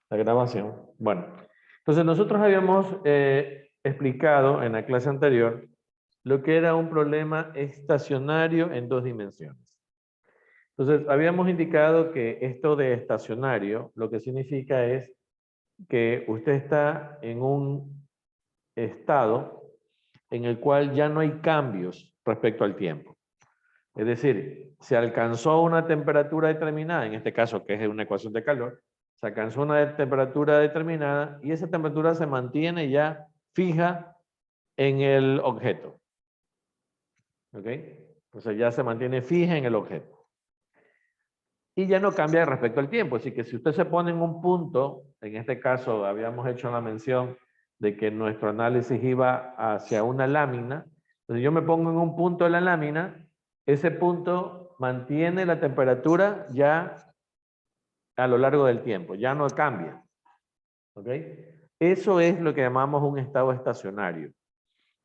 La grabación. Bueno, entonces nosotros habíamos explicado en la clase anterior lo que era un problema estacionario en dos dimensiones. Entonces, habíamos indicado que esto de estacionario lo que significa es que usted está en un estado en el cual ya no hay cambios respecto al tiempo. Es decir, se alcanzó una temperatura determinada, en este caso que es una ecuación de calor, se alcanzó una temperatura determinada y esa temperatura se mantiene ya fija en el objeto. ¿Ok? Entonces ya se mantiene fija en el objeto. Y ya no cambia respecto al tiempo. Así que si usted se pone en un punto, en este caso habíamos hecho la mención de que nuestro análisis iba hacia una lámina. Entonces yo me pongo en un punto de la lámina, ese punto mantiene la temperatura ya a lo largo del tiempo, ya no cambia. ¿Ok? Eso es lo que llamamos un estado estacionario.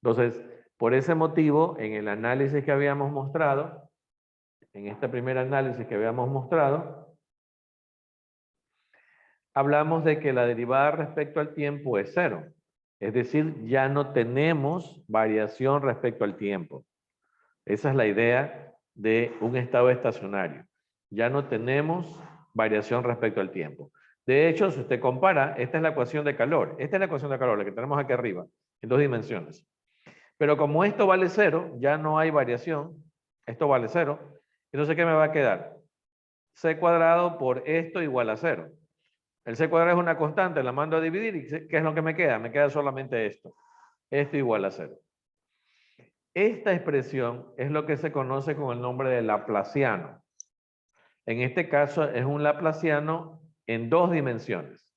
Entonces, por ese motivo, en el análisis que habíamos mostrado, en este primer análisis que habíamos mostrado, hablamos de que la derivada respecto al tiempo es cero. Es decir, ya no tenemos variación respecto al tiempo. Esa es la idea de un estado estacionario. Ya no tenemos variación respecto al tiempo. De hecho, si usted compara, esta es la ecuación de calor. Esta es la ecuación de calor, la que tenemos aquí arriba, en dos dimensiones. Pero como esto vale cero, ya no hay variación. Esto vale cero. Entonces, ¿qué me va a quedar? C cuadrado por esto igual a cero. El C cuadrado es una constante, la mando a dividir y ¿qué es lo que me queda? Me queda solamente esto. Esto igual a cero. Esta expresión es lo que se conoce con el nombre de laplaciano. En este caso es un laplaciano en dos dimensiones.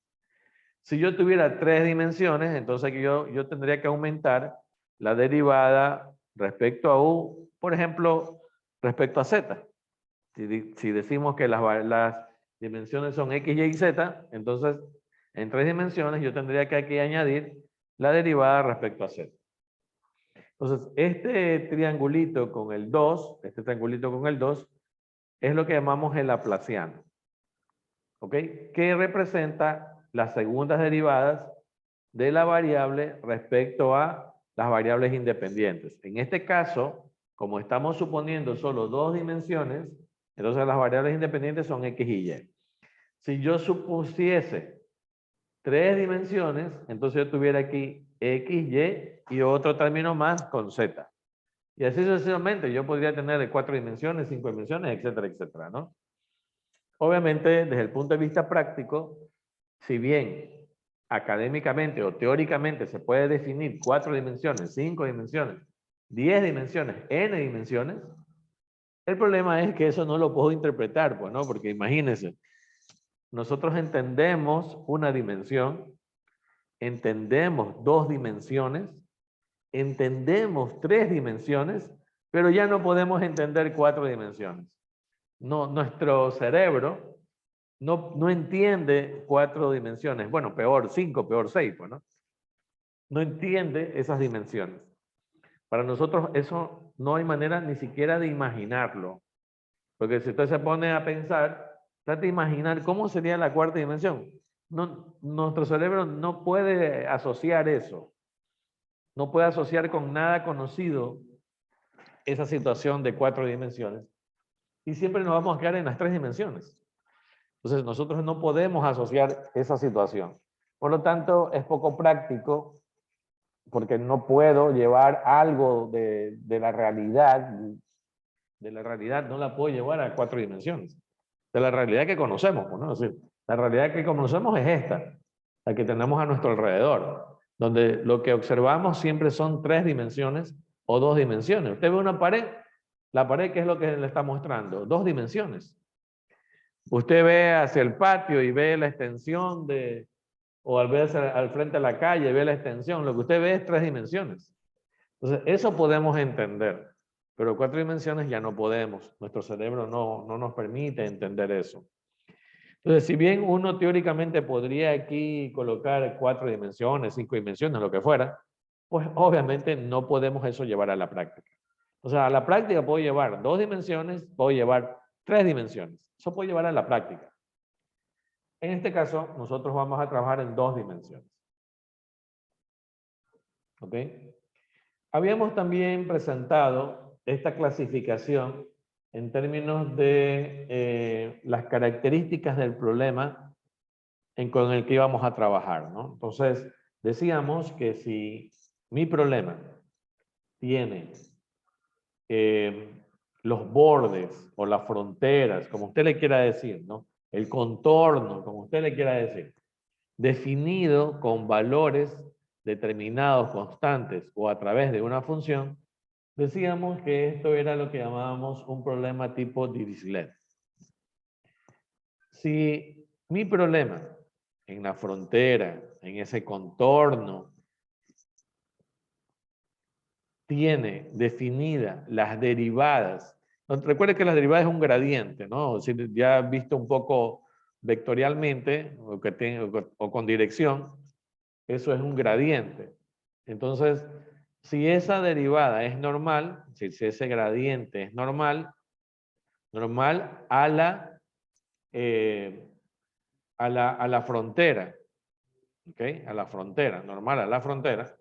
Si yo tuviera tres dimensiones, entonces yo tendría que aumentar la derivada respecto a U, por ejemplo, respecto a Z. Si decimos que las dimensiones son X, Y y Z, entonces en tres dimensiones yo tendría que aquí añadir la derivada respecto a Z. Entonces, este triangulito con el 2, este triangulito con el 2, es lo que llamamos el laplaciano. ¿Ok? Que representa las segundas derivadas de la variable respecto a las variables independientes. En este caso, como estamos suponiendo solo dos dimensiones, entonces las variables independientes son X y Y. Si yo supusiese tres dimensiones, entonces yo tuviera aquí X, Y y otro término más con Z. Y así sucesivamente, yo podría tener de 4 dimensiones, 5 dimensiones, etcétera, etcétera, ¿no? Obviamente, desde el punto de vista práctico, si bien académicamente o teóricamente se puede definir 4 dimensiones, 5 dimensiones, 10 dimensiones, n dimensiones, el problema es que eso no lo puedo interpretar, pues, ¿no? Porque imagínense, nosotros entendemos una dimensión, entendemos dos dimensiones, entendemos tres dimensiones, pero ya no podemos entender cuatro dimensiones. No, nuestro cerebro no entiende cuatro dimensiones. Bueno, peor cinco, peor seis, pues, ¿no? No entiende esas dimensiones. Para nosotros eso no hay manera ni siquiera de imaginarlo. Porque si usted se pone a pensar, trata de imaginar cómo sería la cuarta dimensión. No, nuestro cerebro no puede asociar eso. No puede asociar con nada conocido esa situación de cuatro dimensiones. Y siempre nos vamos a quedar en las tres dimensiones. Entonces nosotros no podemos asociar esa situación. Por lo tanto, es poco práctico porque no puedo llevar algo de la realidad no la puedo llevar a cuatro dimensiones. De la realidad que conocemos, ¿no? Es decir, la realidad que conocemos es esta, la que tenemos a nuestro alrededor, donde lo que observamos siempre son tres dimensiones o dos dimensiones. Usted ve una pared, la pared, ¿qué es lo que le está mostrando? Dos dimensiones. Usted ve hacia el patio y ve la extensión o al ver al frente de la calle, ve la extensión, lo que usted ve es tres dimensiones. Entonces, eso podemos entender, pero cuatro dimensiones ya no podemos. Nuestro cerebro no nos permite entender eso. Entonces, si bien uno teóricamente podría aquí colocar cuatro dimensiones, cinco dimensiones, lo que fuera, pues obviamente no podemos eso llevar a la práctica. O sea, a la práctica puedo llevar dos dimensiones, puedo llevar tres dimensiones. Eso puedo llevar a la práctica. En este caso, nosotros vamos a trabajar en 2 dimensiones. ¿Ok? Habíamos también presentado esta clasificación en términos de las características del problema con el que íbamos a trabajar, ¿no? Entonces, decíamos que si mi problema tiene los bordes o las fronteras, como usted le quiera decir, ¿no? El contorno, como usted le quiera decir, definido con valores determinados, constantes o a través de una función, decíamos que esto era lo que llamábamos un problema tipo Dirichlet. Si mi problema en la frontera, en ese contorno, tiene definidas las derivadas. Recuerde que las derivadas es un gradiente, ¿no? Si ya visto un poco vectorialmente o con dirección, eso es un gradiente. Entonces, si esa derivada es normal, si ese gradiente es normal a la frontera, ¿ok? A la frontera, normal a la frontera.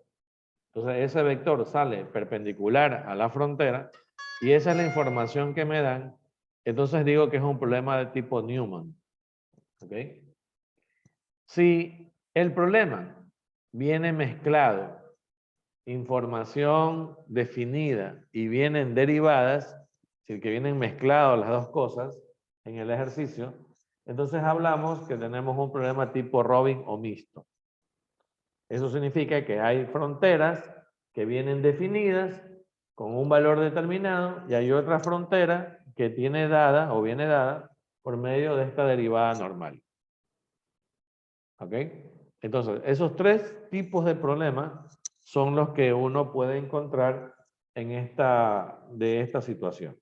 Entonces, ese vector sale perpendicular a la frontera y esa es la información que me dan. Entonces digo que es un problema de tipo Newman. ¿Ok? Si el problema viene mezclado, información definida y vienen derivadas, es decir, que vienen mezcladas las dos cosas en el ejercicio, entonces hablamos que tenemos un problema tipo Robin o mixto. Eso significa que hay fronteras que vienen definidas con un valor determinado y hay otra frontera que tiene dada o viene dada por medio de esta derivada normal. ¿Ok? Entonces, esos 3 tipos de problemas son los que uno puede encontrar en esta situación.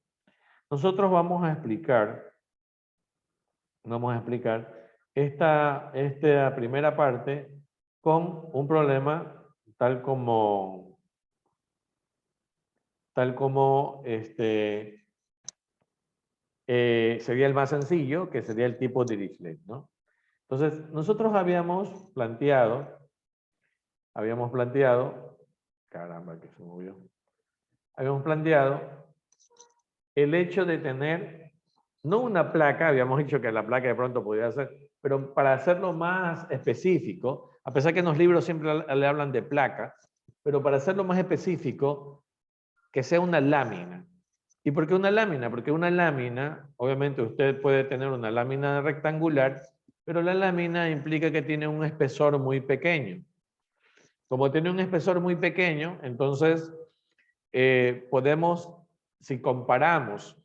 Nosotros vamos a explicar esta primera parte con un problema tal como sería el más sencillo, que sería el tipo Dirichlet, ¿no? Entonces, nosotros habíamos planteado, caramba, que se movió, habíamos planteado el hecho de tener, no una placa, habíamos dicho que la placa de pronto podría ser, pero para hacerlo más específico, a pesar que en los libros siempre le hablan de placa, pero para hacerlo más específico, que sea una lámina. ¿Y por qué una lámina? Porque una lámina, obviamente usted puede tener una lámina rectangular, pero la lámina implica que tiene un espesor muy pequeño. Como tiene un espesor muy pequeño, entonces podemos, si comparamos,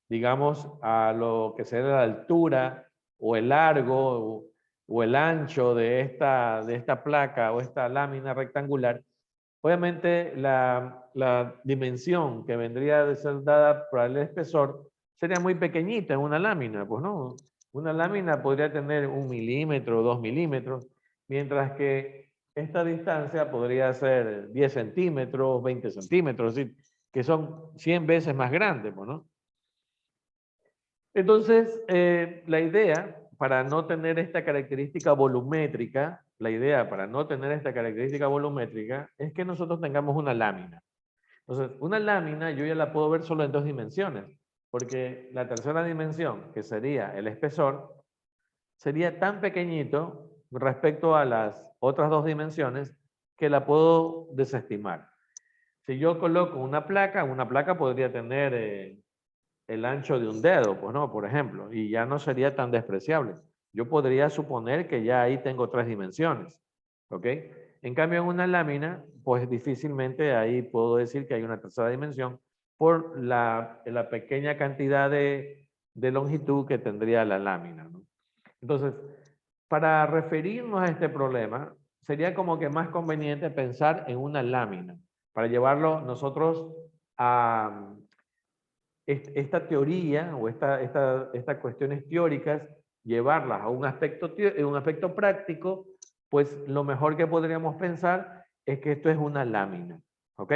digamos, a lo que será la altura o el largo o el ancho de esta placa o esta lámina rectangular, obviamente la dimensión que vendría de ser dada por el espesor sería muy pequeñita en una lámina, pues no. Una lámina podría tener 1 milímetro o 2 milímetros, mientras que esta distancia podría ser 10 centímetros, 20 centímetros, es decir, que son 100 veces más grandes, pues, ¿no? Entonces, la idea para no tener esta característica volumétrica, es que nosotros tengamos una lámina. Entonces, una lámina yo ya la puedo ver solo en 2 dimensiones, porque la tercera dimensión, que sería el espesor, sería tan pequeñito respecto a las otras 2 dimensiones que la puedo desestimar. Si yo coloco una placa podría tener el ancho de un dedo, pues no, por ejemplo, y ya no sería tan despreciable. Yo podría suponer que ya ahí tengo 3 dimensiones, ¿ok? En cambio, en una lámina, pues difícilmente ahí puedo decir que hay una tercera dimensión por la pequeña cantidad de longitud que tendría la lámina, ¿no? Entonces, para referirnos a este problema, sería como que más conveniente pensar en una lámina, para llevarlo nosotros a esta teoría o estas cuestiones teóricas, llevarlas a un aspecto práctico, pues lo mejor que podríamos pensar es que esto es una lámina. ¿Ok?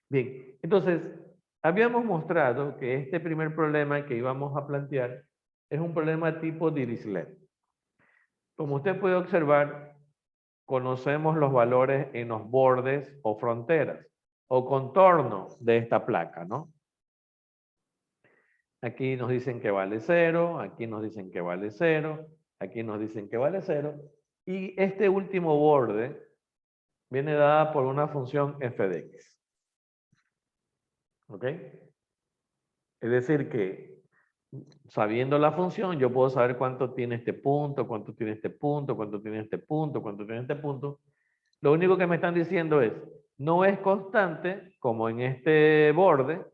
Bien, entonces, habíamos mostrado que este primer problema que íbamos a plantear es un problema tipo Dirichlet. Como usted puede observar, conocemos los valores en los bordes o fronteras o contorno de esta placa, ¿no? Aquí nos dicen que vale 0, aquí nos dicen que vale 0, aquí nos dicen que vale 0. Y este último borde viene dada por una función f de x. ¿Ok? Es decir que sabiendo la función, yo puedo saber cuánto tiene este punto, cuánto tiene este punto, cuánto tiene este punto, cuánto tiene este punto. Lo único que me están diciendo es, no es constante como en este borde,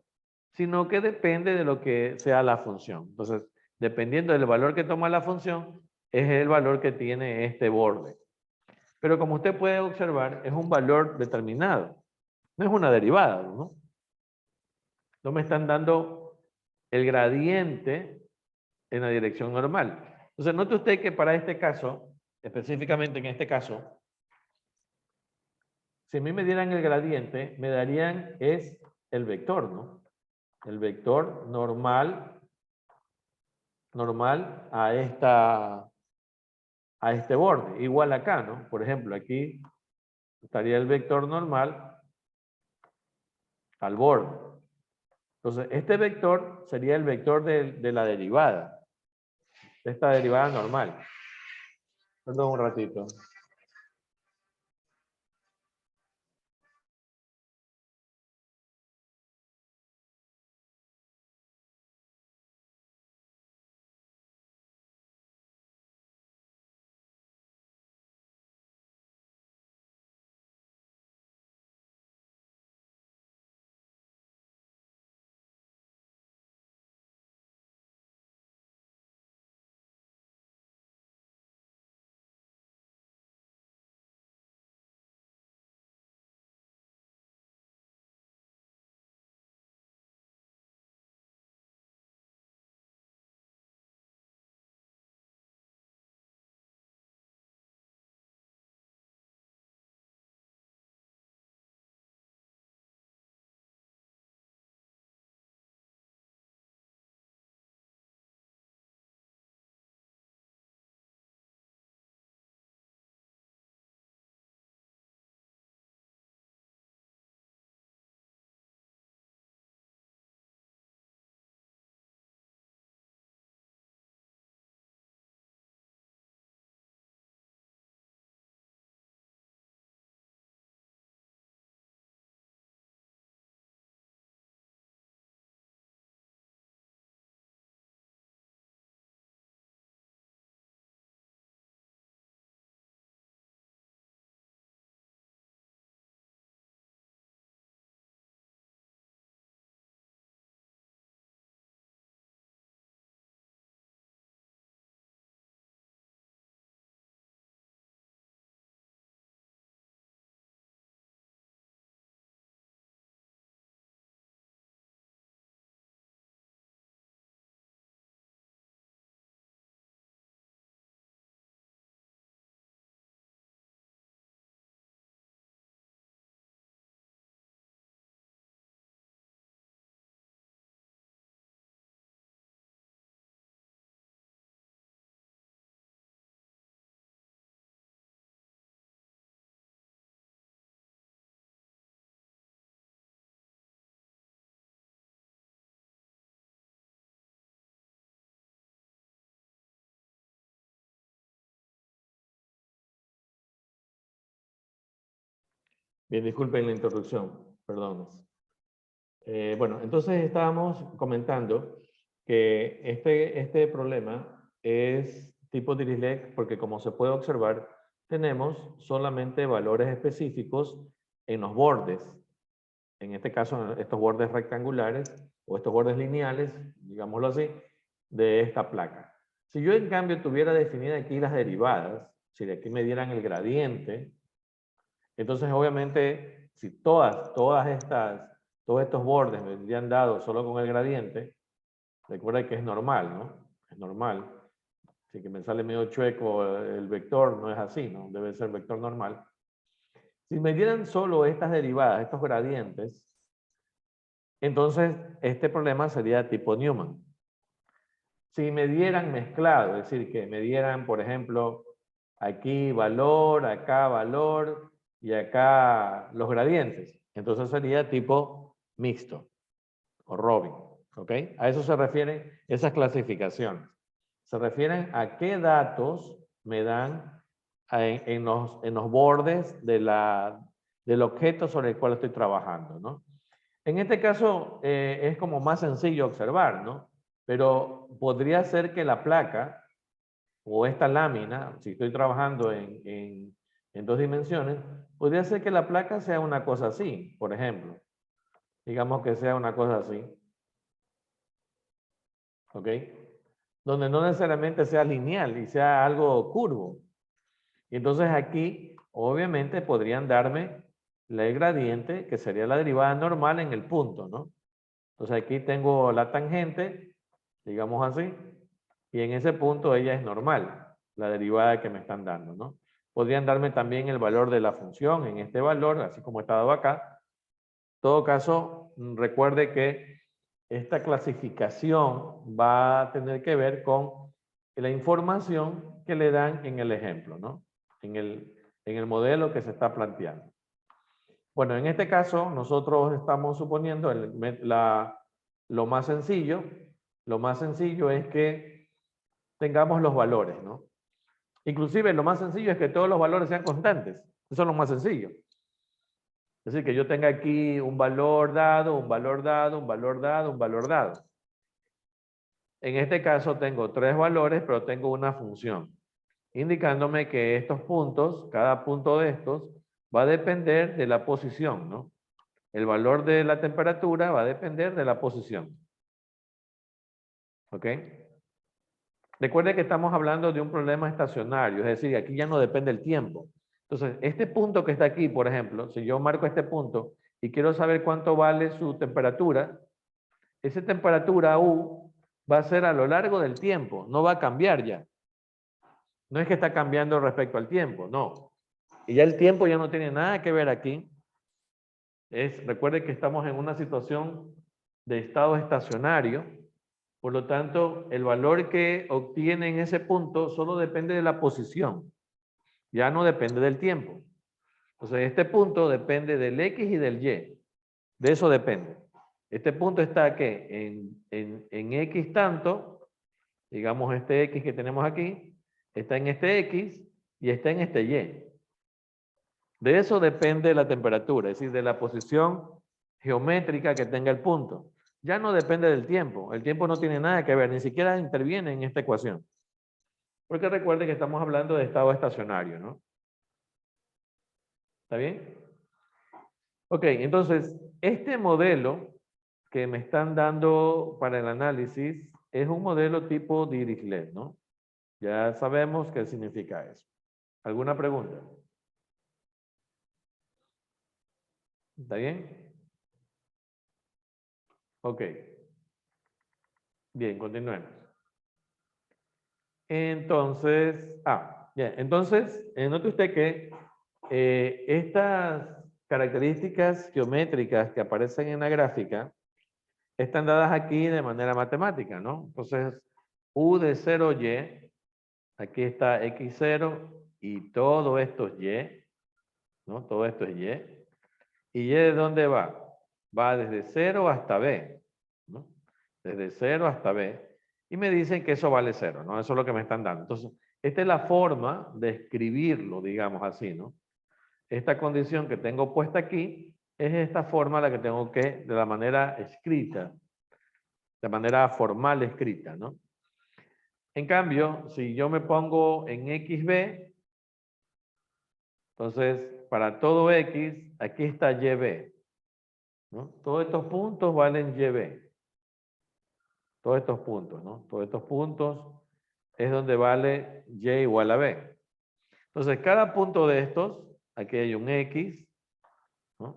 sino que depende de lo que sea la función. Entonces, dependiendo del valor que toma la función, es el valor que tiene este borde. Pero como usted puede observar, es un valor determinado. No es una derivada, ¿no? No me están dando el gradiente en la dirección normal. Entonces, note usted que para este caso, específicamente en este caso, si a mí me dieran el gradiente, me darían es el vector, ¿no? El vector normal a este borde. Igual acá, ¿no? Por ejemplo, aquí estaría el vector normal al borde. Entonces, este vector sería el vector de la derivada, de esta derivada normal. Perdón un ratito. Bien, disculpen la interrupción, perdón. Bueno, entonces estábamos comentando que este problema es tipo Dirichlet porque como se puede observar, tenemos solamente valores específicos en los bordes. En este caso, estos bordes rectangulares o estos bordes lineales, digámoslo así, de esta placa. Si yo en cambio tuviera definidas aquí las derivadas, si de aquí me dieran el gradiente, entonces obviamente si todos estos bordes me hubieran dado solo con el gradiente, recuerda que es normal, ¿no? Es normal. Así que me sale medio chueco el vector, no es así, ¿no? Debe ser vector normal. Si me dieran solo estas derivadas, estos gradientes, entonces este problema sería tipo Newman. Si me dieran mezclado, es decir, que me dieran, por ejemplo, Aquí valor, acá valor y acá los gradientes. Entonces sería tipo mixto o Robin. ¿Ok? A eso se refieren esas clasificaciones. Se refieren a qué datos me dan en los bordes del objeto sobre el cual estoy trabajando, ¿no? En este caso es como más sencillo observar, ¿no? Pero podría ser que la placa o esta lámina, si estoy trabajando en dos dimensiones, podría ser que la placa sea una cosa así, por ejemplo. Digamos que sea una cosa así. ¿Ok? Donde no necesariamente sea lineal y sea algo curvo. Y entonces aquí, obviamente, podrían darme el gradiente, que sería la derivada normal en el punto, ¿no? Entonces aquí tengo la tangente, digamos así, y en ese punto ella es normal, la derivada que me están dando, ¿no? Podrían darme también el valor de la función en este valor, así como está dado acá. En todo caso, recuerde que esta clasificación va a tener que ver con la información que le dan en el ejemplo, ¿no? En el modelo que se está planteando. Bueno, en este caso, nosotros estamos suponiendo lo más sencillo. Lo más sencillo es que tengamos los valores, ¿no? Inclusive lo más sencillo es que todos los valores sean constantes. Eso es lo más sencillo. Es decir, que yo tenga aquí un valor dado, un valor dado, un valor dado, un valor dado. En este caso tengo tres valores, pero tengo una función, indicándome que estos puntos, cada punto de estos, va a depender de la posición, ¿no? El valor de la temperatura va a depender de la posición. ¿Ok? Recuerde que estamos hablando de un problema estacionario, es decir, aquí ya no depende el tiempo. Entonces, este punto que está aquí, por ejemplo, si yo marco este punto y quiero saber cuánto vale su temperatura, esa temperatura U va a ser a lo largo del tiempo, no va a cambiar ya. No es que está cambiando respecto al tiempo, no. Y ya el tiempo ya no tiene nada que ver aquí. Recuerde que estamos en una situación de estado estacionario, por lo tanto, el valor que obtiene en ese punto solo depende de la posición, ya no depende del tiempo. Entonces, este punto depende del X y del Y, de eso depende. Este punto está ¿qué? En X tanto, digamos este X que tenemos aquí, está en este X y está en este Y. De eso depende la temperatura, es decir, de la posición geométrica que tenga el punto. Ya no depende del tiempo. El tiempo no tiene nada que ver, ni siquiera interviene en esta ecuación. Porque recuerde que estamos hablando de estado estacionario, ¿no? ¿Está bien? Ok, entonces, este modelo que me están dando para el análisis es un modelo tipo Dirichlet, ¿no? Ya sabemos qué significa eso. ¿Alguna pregunta? ¿Está bien? Ok. Bien, continuemos. Entonces, bien, entonces, note usted que estas características geométricas que aparecen en la gráfica están dadas aquí de manera matemática, ¿no? Entonces, U de 0Y, aquí está X0 y todo esto es Y, ¿no? Todo esto es Y. ¿Y Y de dónde va? Va desde 0 hasta B, ¿no? Desde 0 hasta B. Y me dicen que eso vale 0, ¿no? Eso es lo que me están dando. Entonces, esta es la forma de escribirlo, digamos así, ¿no? Esta condición que tengo puesta aquí es esta forma la que tengo que, de la manera escrita, de manera formal escrita, ¿no? En cambio, si yo me pongo en XB, entonces, para todo X, aquí está YB, ¿no? Todos estos puntos valen YB. Todos estos puntos, ¿no? Todos estos puntos es donde vale Y igual a B. Entonces, cada punto de estos, aquí hay un X, ¿no?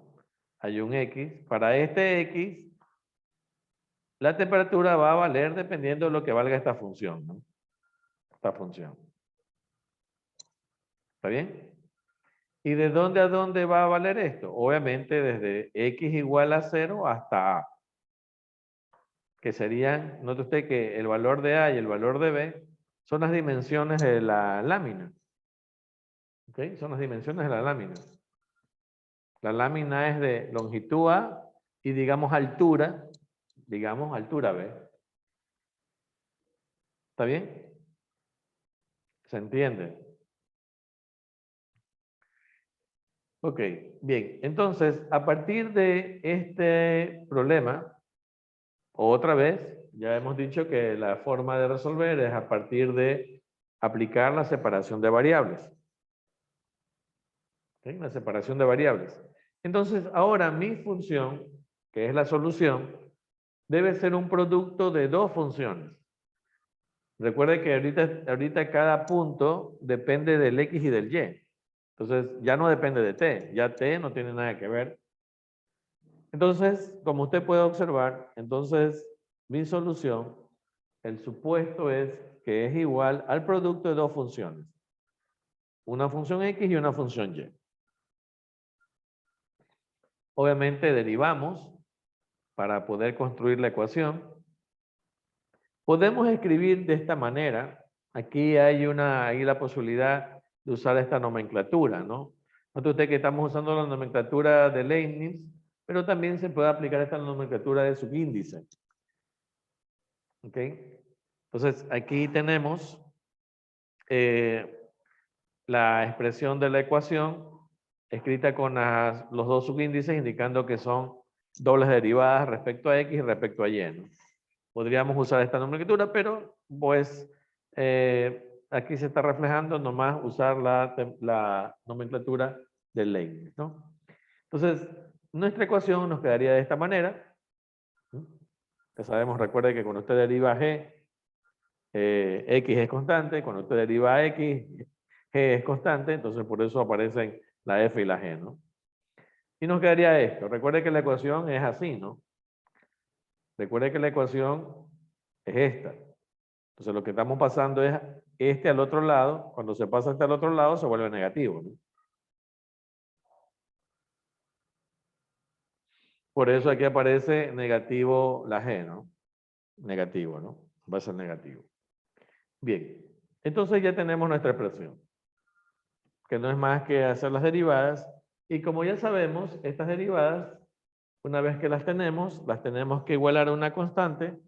Hay un X. Para este X, la temperatura va a valer dependiendo de lo que valga esta función, ¿no? Esta función. ¿Está bien? ¿Y de dónde a dónde va a valer esto? Obviamente desde X igual a 0 hasta A. Que serían, note usted que el valor de A y el valor de B son las dimensiones de la lámina. ¿Ok? Son las dimensiones de la lámina. La lámina es de longitud A y digamos altura B. ¿Está bien? ¿Se entiende? Ok, bien. Entonces, a partir de este problema, otra vez, ya hemos dicho que la forma de resolver es a partir de aplicar la separación de variables. ¿Ok? La separación de variables. Entonces, ahora mi función, que es la solución, debe ser un producto de dos funciones. Recuerde que ahorita cada punto depende del X y del Y. Entonces, ya no depende de T. Ya T no tiene nada que ver. Entonces, como usted puede observar, entonces mi solución, el supuesto es que es igual al producto de dos funciones. Una función X y una función Y. Obviamente derivamos para poder construir la ecuación. Podemos escribir de esta manera. Aquí hay la posibilidad de usar esta nomenclatura, ¿no? Note usted que estamos usando la nomenclatura de Leibniz, pero también se puede aplicar esta nomenclatura de subíndice. ¿Ok? Entonces, aquí tenemos la expresión de la ecuación escrita con los dos subíndices indicando que son dobles derivadas respecto a X y respecto a Y, ¿no? Podríamos usar esta nomenclatura, pero pues aquí se está reflejando nomás usar la nomenclatura de Leibniz, ¿no? Entonces, nuestra ecuación nos quedaría de esta manera. Ya sabemos, recuerde que cuando usted deriva G, X es constante, cuando usted deriva X, G es constante, entonces por eso aparecen la F y la G, ¿no? Y nos quedaría esto. Recuerde que la ecuación es así, ¿no? Recuerde que la ecuación es esta. Entonces lo que estamos pasando es este al otro lado. Cuando se pasa este al otro lado se vuelve negativo, ¿no? Por eso aquí aparece negativo la G, ¿no? Negativo, ¿no? Va a ser negativo. Bien. Entonces ya tenemos nuestra expresión, que no es más que hacer las derivadas. Y como ya sabemos, estas derivadas, una vez que las tenemos que igualar a una constante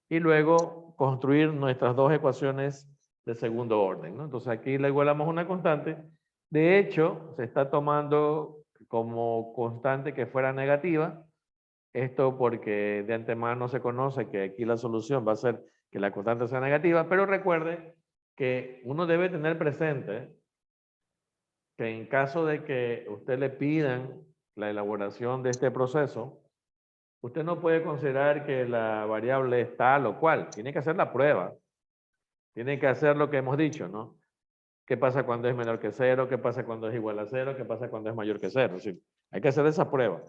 y luego construir nuestras dos ecuaciones de segundo orden, ¿no? Entonces aquí le igualamos una constante. De hecho, se está tomando como constante que fuera negativa. Esto porque de antemano se conoce que aquí la solución va a ser que la constante sea negativa, pero recuerde que uno debe tener presente que en caso de que usted le pidan la elaboración de este proceso, usted no puede considerar que la variable es tal o cual. Tiene que hacer la prueba. Tiene que hacer lo que hemos dicho, ¿no? ¿Qué pasa cuando es menor que cero? ¿Qué pasa cuando es igual a cero? ¿Qué pasa cuando es mayor que cero? Es decir, hay que hacer esa prueba.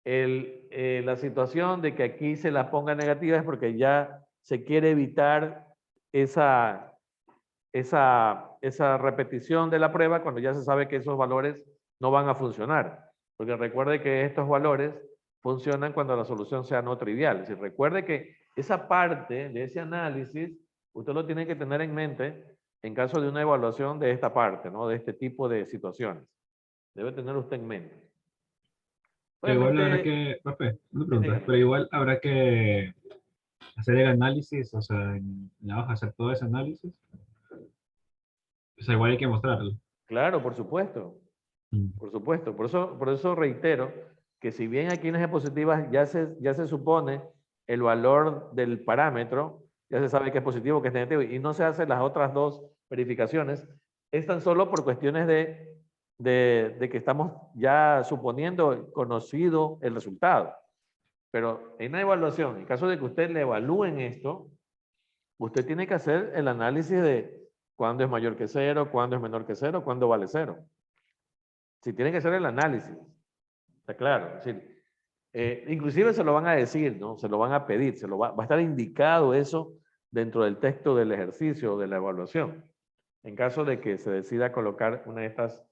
La situación de que aquí se la ponga negativa es porque ya se quiere evitar esa repetición de la prueba cuando ya se sabe que esos valores no van a funcionar. Porque recuerde que estos valores funcionan cuando la solución sea no trivial. Es decir, recuerde que esa parte de ese análisis, usted lo tiene que tener en mente en caso de una evaluación de esta parte, ¿no? De este tipo de situaciones. Debe tener usted en mente. Pero igual habrá Obviamente, que, profe, una sí, pregunta, dígame. pero igual habrá que hacer el análisis, o sea, en la hoja hacer todo ese análisis, o sea, igual hay que mostrarlo. Claro, por supuesto. Mm. Por supuesto. Por eso reitero que si bien aquí en las diapositivas ya se supone el valor del parámetro, ya se sabe que es positivo, que es negativo, y no se hacen las otras dos verificaciones, es tan solo por cuestiones de que estamos ya suponiendo conocido el resultado. Pero en la evaluación, en caso de que usted le evalúen esto, usted tiene que hacer el análisis de cuándo es mayor que cero, cuándo es menor que cero, cuándo vale cero. Si tiene que hacer el análisis, está claro. Es decir, inclusive se lo van a decir, ¿no? Se lo van a pedir, va a estar indicado eso dentro del texto del ejercicio o de la evaluación, en caso de que se decida colocar una de estas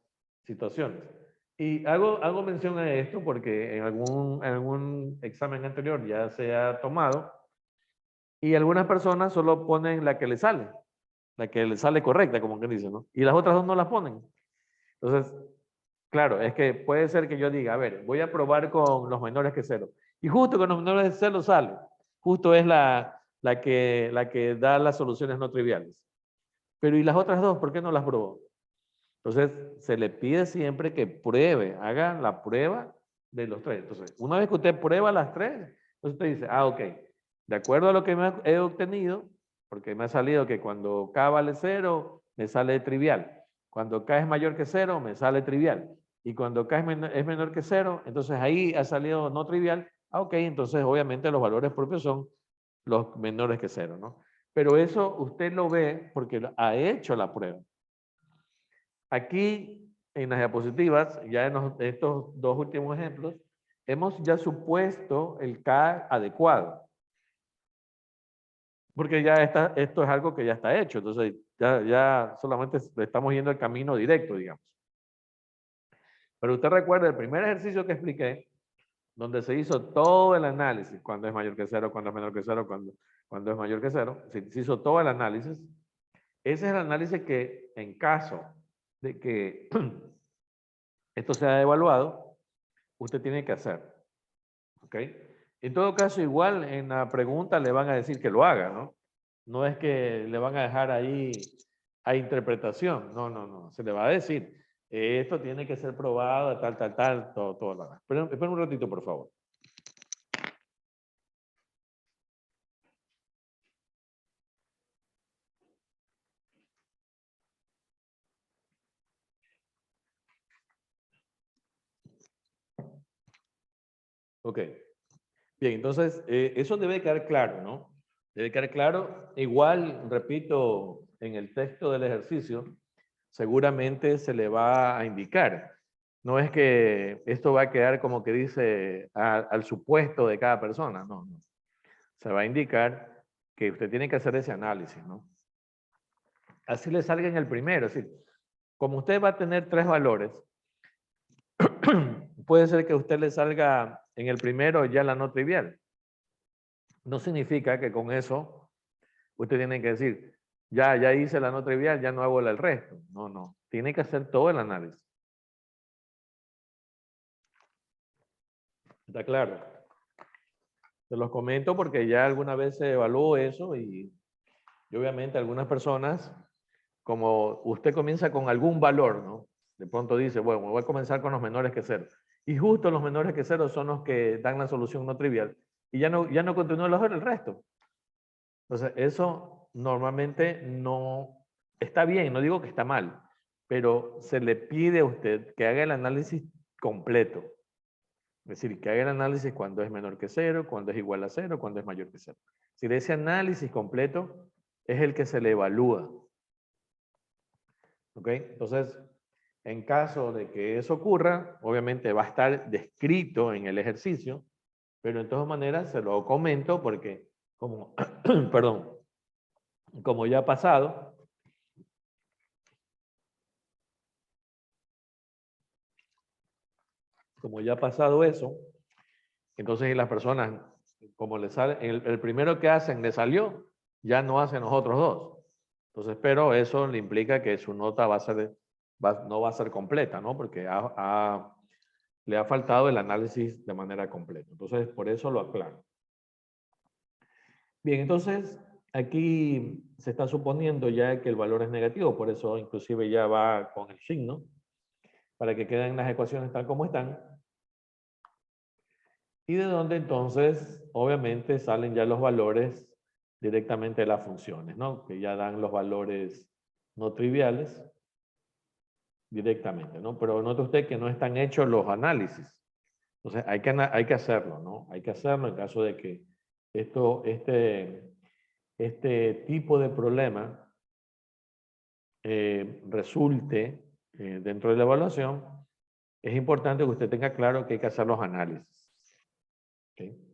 situaciones. Y hago mención a esto porque en algún examen anterior ya se ha tomado y algunas personas solo ponen la que le sale correcta, como que dicen, ¿no? Y las otras dos no las ponen. Entonces, claro, es que puede ser que yo diga, a ver, voy a probar con los menores que cero. Y justo con los menores de cero sale. Justo es la que da las soluciones no triviales. Pero ¿y las otras dos? ¿Por qué no las probó? Entonces, se le pide siempre que pruebe, haga la prueba de los tres. Entonces, una vez que usted prueba las tres, entonces usted dice, ah, ok, de acuerdo a lo que he obtenido, porque me ha salido que cuando K vale cero, me sale trivial. Cuando K es mayor que cero, me sale trivial. Y cuando K es menor que cero, entonces ahí ha salido no trivial. Ah, ok, entonces obviamente los valores propios son los menores que cero, ¿no? Pero eso usted lo ve porque ha hecho la prueba. Aquí, en las diapositivas, ya en estos dos últimos ejemplos, hemos ya supuesto el K adecuado. Porque ya esto es algo que ya está hecho. Entonces, ya solamente estamos yendo el camino directo, digamos. Pero usted recuerda el primer ejercicio que expliqué, donde se hizo todo el análisis, cuando es mayor que cero, cuando es menor que cero, cuando es mayor que cero, se hizo todo el análisis. Ese es el análisis que, en caso de que esto sea evaluado, usted tiene que hacer. ¿Ok? En todo caso, igual en la pregunta le van a decir que lo haga, ¿no? No es que le van a dejar ahí a interpretación. No, no, no. Se le va a decir, esto tiene que ser probado, tal, todo lo demás. Pero espera un ratito, por favor. Ok. Bien, entonces, eso debe quedar claro, ¿no? Debe quedar claro. Igual, repito, en el texto del ejercicio, seguramente se le va a indicar. No es que esto va a quedar como que dice al supuesto de cada persona, no, no. Se va a indicar que usted tiene que hacer ese análisis, ¿no? Así le salga en el primero, es decir, como usted va a tener tres valores, puede ser que a usted le salga en el primero ya la no trivial. No significa que con eso usted tiene que decir, ya hice la no trivial, ya no hago el resto. No, no. Tiene que hacer todo el análisis. ¿Está claro? Se los comento porque ya alguna vez se evaluó eso y obviamente algunas personas, como usted comienza con algún valor, ¿no? De pronto dice, bueno, voy a comenzar con los menores que cero. Y justo los menores que cero son los que dan la solución no trivial. Y ya no continúa el resto. Entonces, eso normalmente no está bien, no digo que está mal, pero se le pide a usted que haga el análisis completo. Es decir, que haga el análisis cuando es menor que cero, cuando es igual a cero, cuando es mayor que cero. Si ese análisis completo es el que se le evalúa. ¿Ok? Entonces, en caso de que eso ocurra, obviamente va a estar descrito en el ejercicio, pero de todas maneras se lo comento porque, como, perdón, como ya ha pasado, eso, entonces las personas, como le sale, el primero que hacen le salió, ya no hacen los otros dos. Entonces, pero eso le implica que su nota no va a ser completa, ¿no? Porque le ha faltado el análisis de manera completa. Entonces, por eso lo aclaro. Bien, entonces, aquí se está suponiendo ya que el valor es negativo, por eso inclusive ya va con el signo, para que queden las ecuaciones tal como están. Y de donde entonces, obviamente, salen ya los valores directamente de las funciones, ¿no? Que ya dan los valores no triviales directamente, ¿no? Pero note usted que no están hechos los análisis. Entonces, hay que hacerlo, ¿no? Hay que hacerlo en caso de que este tipo de problema resulte dentro de la evaluación. Es importante que usted tenga claro que hay que hacer los análisis. ¿Okay?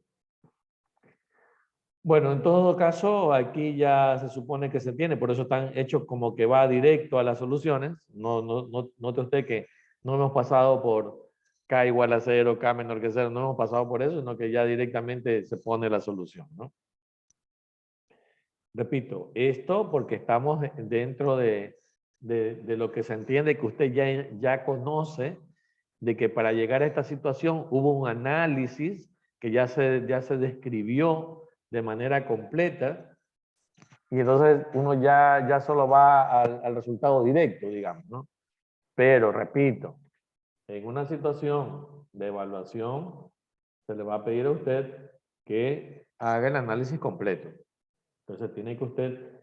Bueno, en todo caso, aquí ya se supone que se tiene, por eso están hechos como que va directo a las soluciones. Note usted que no hemos pasado por K igual a 0, K menor que 0, no hemos pasado por eso, sino que ya directamente se pone la solución, ¿no? Repito, esto porque estamos dentro de de lo que se entiende que usted ya conoce, de que para llegar a esta situación hubo un análisis que ya se describió de manera completa, y entonces uno ya solo va al resultado directo, digamos, ¿no? Pero, repito, en una situación de evaluación, se le va a pedir a usted que haga el análisis completo. Entonces, tiene que usted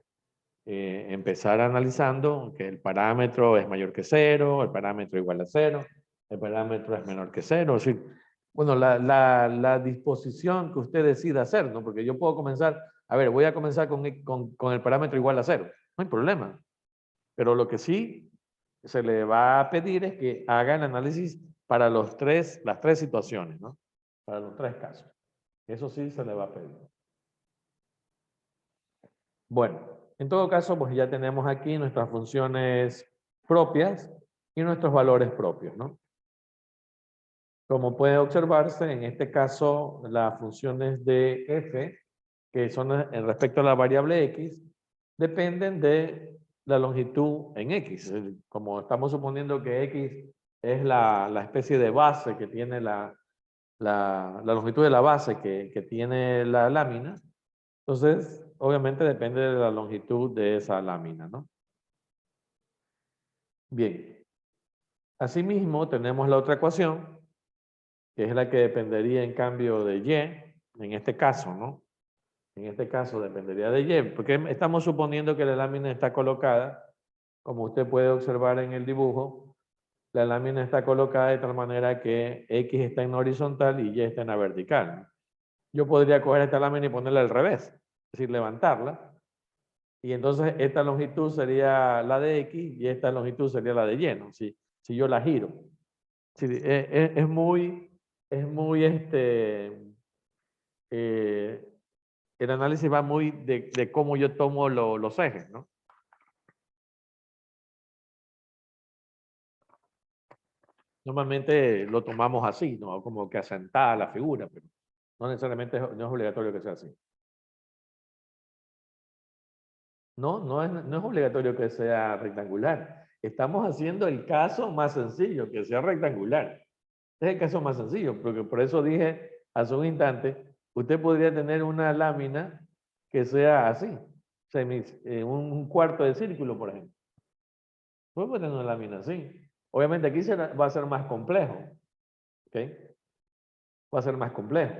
empezar analizando que el parámetro es mayor que 0, el parámetro igual a 0, el parámetro es menor que 0. Es decir, bueno, la disposición que usted decida hacer, ¿no? Porque yo puedo comenzar, a ver, voy a comenzar con el parámetro igual a 0. No hay problema. Pero lo que sí se le va a pedir es que haga el análisis para las tres situaciones, ¿no? Para los 3 casos. Eso sí se le va a pedir. Bueno, en todo caso, pues ya tenemos aquí nuestras funciones propias y nuestros valores propios, ¿no? Como puede observarse, en este caso, las funciones de f, que son en respecto a la variable x, dependen de la longitud en x. Como estamos suponiendo que x es la especie de base que tiene la longitud de la base que tiene la lámina, entonces, obviamente depende de la longitud de esa lámina, ¿no? Bien. Asimismo, tenemos la otra ecuación, que es la que dependería en cambio de y, en este caso, ¿no? En este caso dependería de y, porque estamos suponiendo que la lámina está colocada, como usted puede observar en el dibujo, la lámina está colocada de tal manera que x está en horizontal y y está en la vertical, ¿no? Yo podría coger esta lámina y ponerla al revés, es decir, levantarla, y entonces esta longitud sería la de x y esta longitud sería la de y, ¿no? Si yo la giro. Sí, es muy, el análisis va muy de cómo yo tomo los ejes, ¿no? Normalmente lo tomamos así, ¿no? Como que asentada la figura, pero no necesariamente no es obligatorio que sea así. No es obligatorio que sea rectangular. Estamos haciendo el caso más sencillo, que sea rectangular. Es el caso más sencillo, porque por eso dije hace un instante, usted podría tener una lámina que sea así, un cuarto de círculo, por ejemplo. Puede tener una lámina así. Obviamente aquí va a ser más complejo, ¿ok? Va a ser más complejo.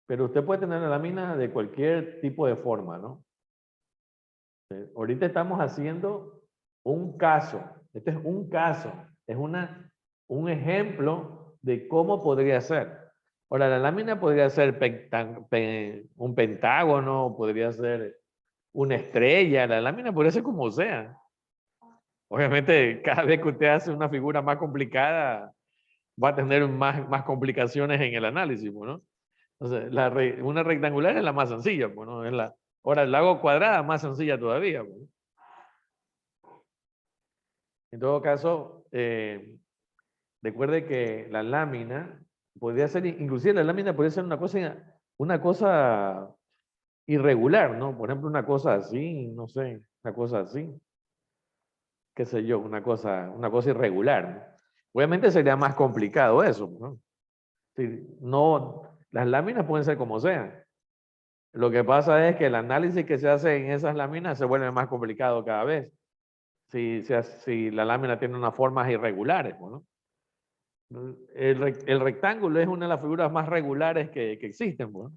Pero usted puede tener una lámina de cualquier tipo de forma, ¿no? Ahorita estamos haciendo un caso. Este es un caso. Es un ejemplo de cómo podría ser. Ahora, la lámina podría ser un pentágono, podría ser una estrella. La lámina podría ser como sea. Obviamente, cada vez que usted hace una figura más complicada, va a tener más complicaciones en el análisis, ¿no? Entonces, una rectangular es la más sencilla, ¿no? Ahora, el lago cuadrada es más sencilla todavía, ¿no? En todo caso, recuerde que la lámina podría ser, inclusive la lámina podría ser una cosa irregular, ¿no? Por ejemplo, una cosa así, no sé, una cosa así, qué sé yo, una cosa irregular, ¿no? Obviamente sería más complicado eso, ¿no? Si no, las láminas pueden ser como sean. Lo que pasa es que el análisis que se hace en esas láminas se vuelve más complicado cada vez. Si la lámina tiene unas formas irregulares, ¿no? El rectángulo es una de las figuras más regulares que existen, ¿no?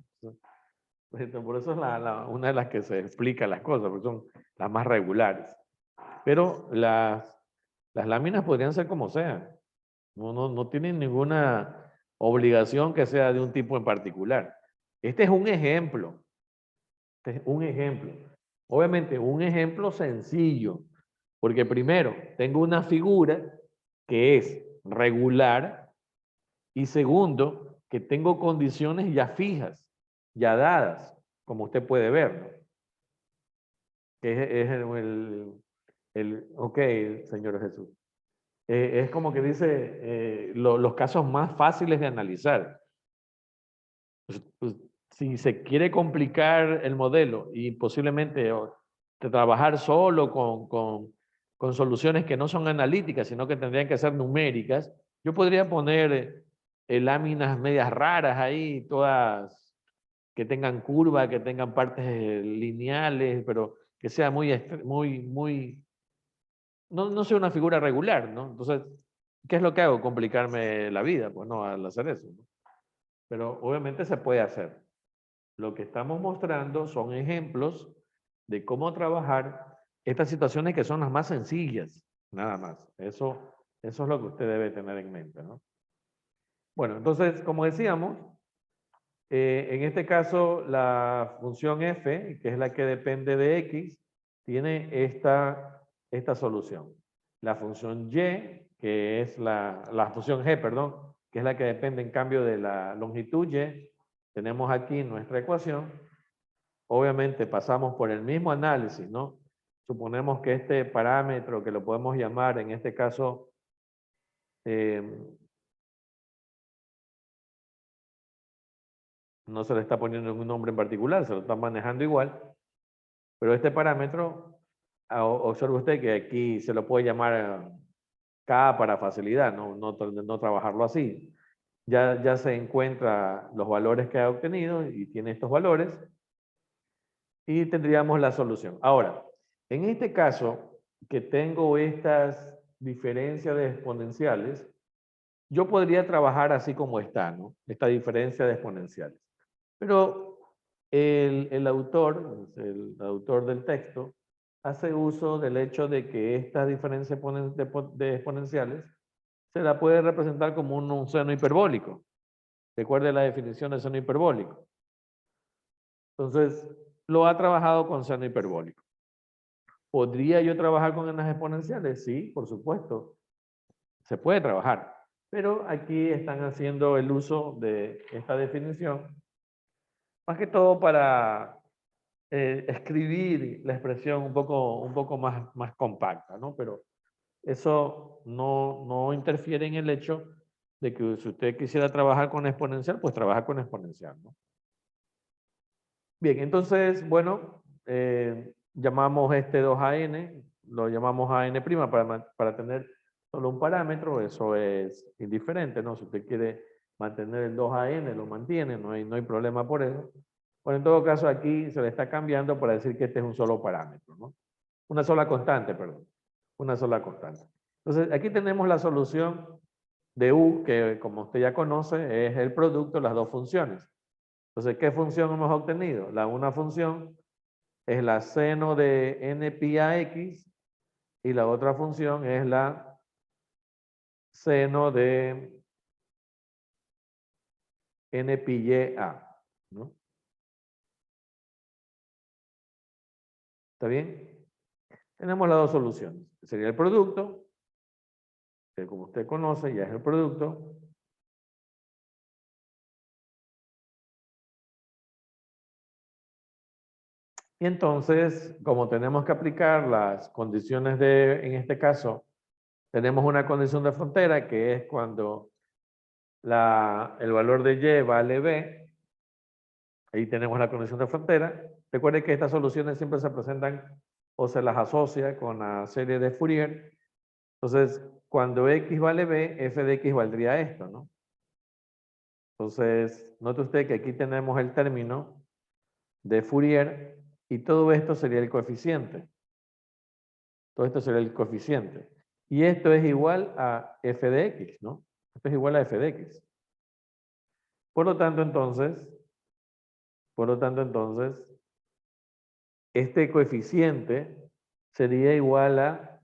Por eso es una de las que se explica las cosas, porque son las más regulares. Pero las láminas podrían ser como sean. No tienen ninguna obligación que sea de un tipo en particular. Este es un ejemplo. Este es un ejemplo. Obviamente, un ejemplo sencillo. Porque primero, tengo una figura que es regular y segundo, que tengo condiciones ya fijas, ya dadas, como usted puede ver, ¿no? Que es ok, Señor Jesús. Es como que dice los casos más fáciles de analizar. Pues, si se quiere complicar el modelo y posiblemente trabajar solo con soluciones que no son analíticas, sino que tendrían que ser numéricas, yo podría poner láminas medias raras ahí, todas que tengan curva, que tengan partes lineales, pero que sea no sea una figura regular, ¿no? Entonces, ¿qué es lo que hago? Complicarme la vida, pues no, al hacer eso, ¿no? Pero obviamente se puede hacer. Lo que estamos mostrando son ejemplos de cómo trabajar estas situaciones que son las más sencillas, nada más. Eso es lo que usted debe tener en mente, ¿no? Bueno, entonces, como decíamos, en este caso la función f, que es la que depende de x, tiene esta solución. La función y, que es la función g, perdón, que es la que depende en cambio de la longitud y, tenemos aquí nuestra ecuación. Obviamente pasamos por el mismo análisis, ¿no? Suponemos que este parámetro, que lo podemos llamar en este caso, no se le está poniendo un nombre en particular, se lo está manejando igual, pero este parámetro, observe usted que aquí se lo puede llamar K para facilidad, no trabajarlo así. Ya se encuentra los valores que ha obtenido y tiene estos valores y tendríamos la solución. Ahora, en este caso, que tengo estas diferencias de exponenciales, yo podría trabajar así como está, ¿no? Esta diferencia de exponenciales. Pero el autor del texto, hace uso del hecho de que esta diferencia de exponenciales se la puede representar como un seno hiperbólico. Recuerde la definición de seno hiperbólico. Entonces, lo ha trabajado con seno hiperbólico. ¿Podría yo trabajar con las exponenciales? Sí, por supuesto. Se puede trabajar. Pero aquí están haciendo el uso de esta definición, más que todo para escribir la expresión un poco más compacta, ¿no? Pero eso no interfiere en el hecho de que si usted quisiera trabajar con exponencial, pues trabaja con exponencial, ¿no? Bien, entonces, bueno, llamamos este 2an, lo llamamos an' para tener solo un parámetro, eso es indiferente, ¿no? Si usted quiere mantener el 2an, lo mantiene, no hay problema por eso. Bueno, en todo caso aquí se le está cambiando para decir que este es un solo parámetro, ¿no? Una sola constante, perdón. Una sola constante. Entonces, aquí tenemos la solución de u, que como usted ya conoce, es el producto de las dos funciones. Entonces, ¿qué función hemos obtenido? Una función es la seno de n pi a x y la otra función es la seno de n pi y a, ¿no? ¿Está bien? Tenemos las dos soluciones. Sería el producto, que como usted conoce ya es el producto. Y entonces, como tenemos que aplicar las condiciones en este caso, tenemos una condición de frontera que es cuando el valor de y vale b. Ahí tenemos la condición de frontera. Recuerden que estas soluciones siempre se presentan o se las asocia con la serie de Fourier. Entonces, cuando x vale b, f de x valdría esto, ¿no? Entonces, note usted que aquí tenemos el término de Fourier y todo esto sería el coeficiente. Todo esto sería el coeficiente. Y esto es igual a f de x, ¿no? Esto es igual a f de x. Por lo tanto, entonces, este coeficiente sería igual a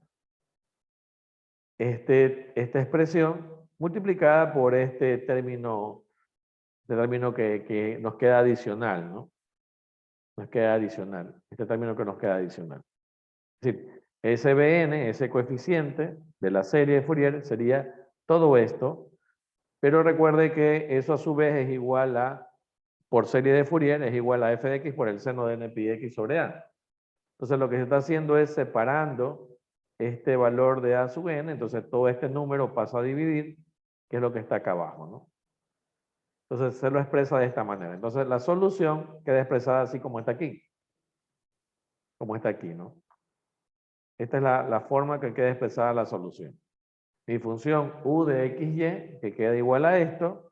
esta expresión multiplicada por este término que nos queda adicional, ¿no? Nos queda adicional. Este término que nos queda adicional. Es decir, SBN, ese coeficiente de la serie de Fourier, sería todo esto, pero recuerde que eso a su vez es igual a, por serie de Fourier, es igual a f de x por el seno de n pi x sobre a. Entonces lo que se está haciendo es separando este valor de a sub n, entonces todo este número pasa a dividir, que es lo que está acá abajo, ¿no? Entonces se lo expresa de esta manera. Entonces la solución queda expresada así como está aquí. como está aquí, ¿no? Esta es la forma que queda expresada la solución. Mi función u de xy, que queda igual a esto,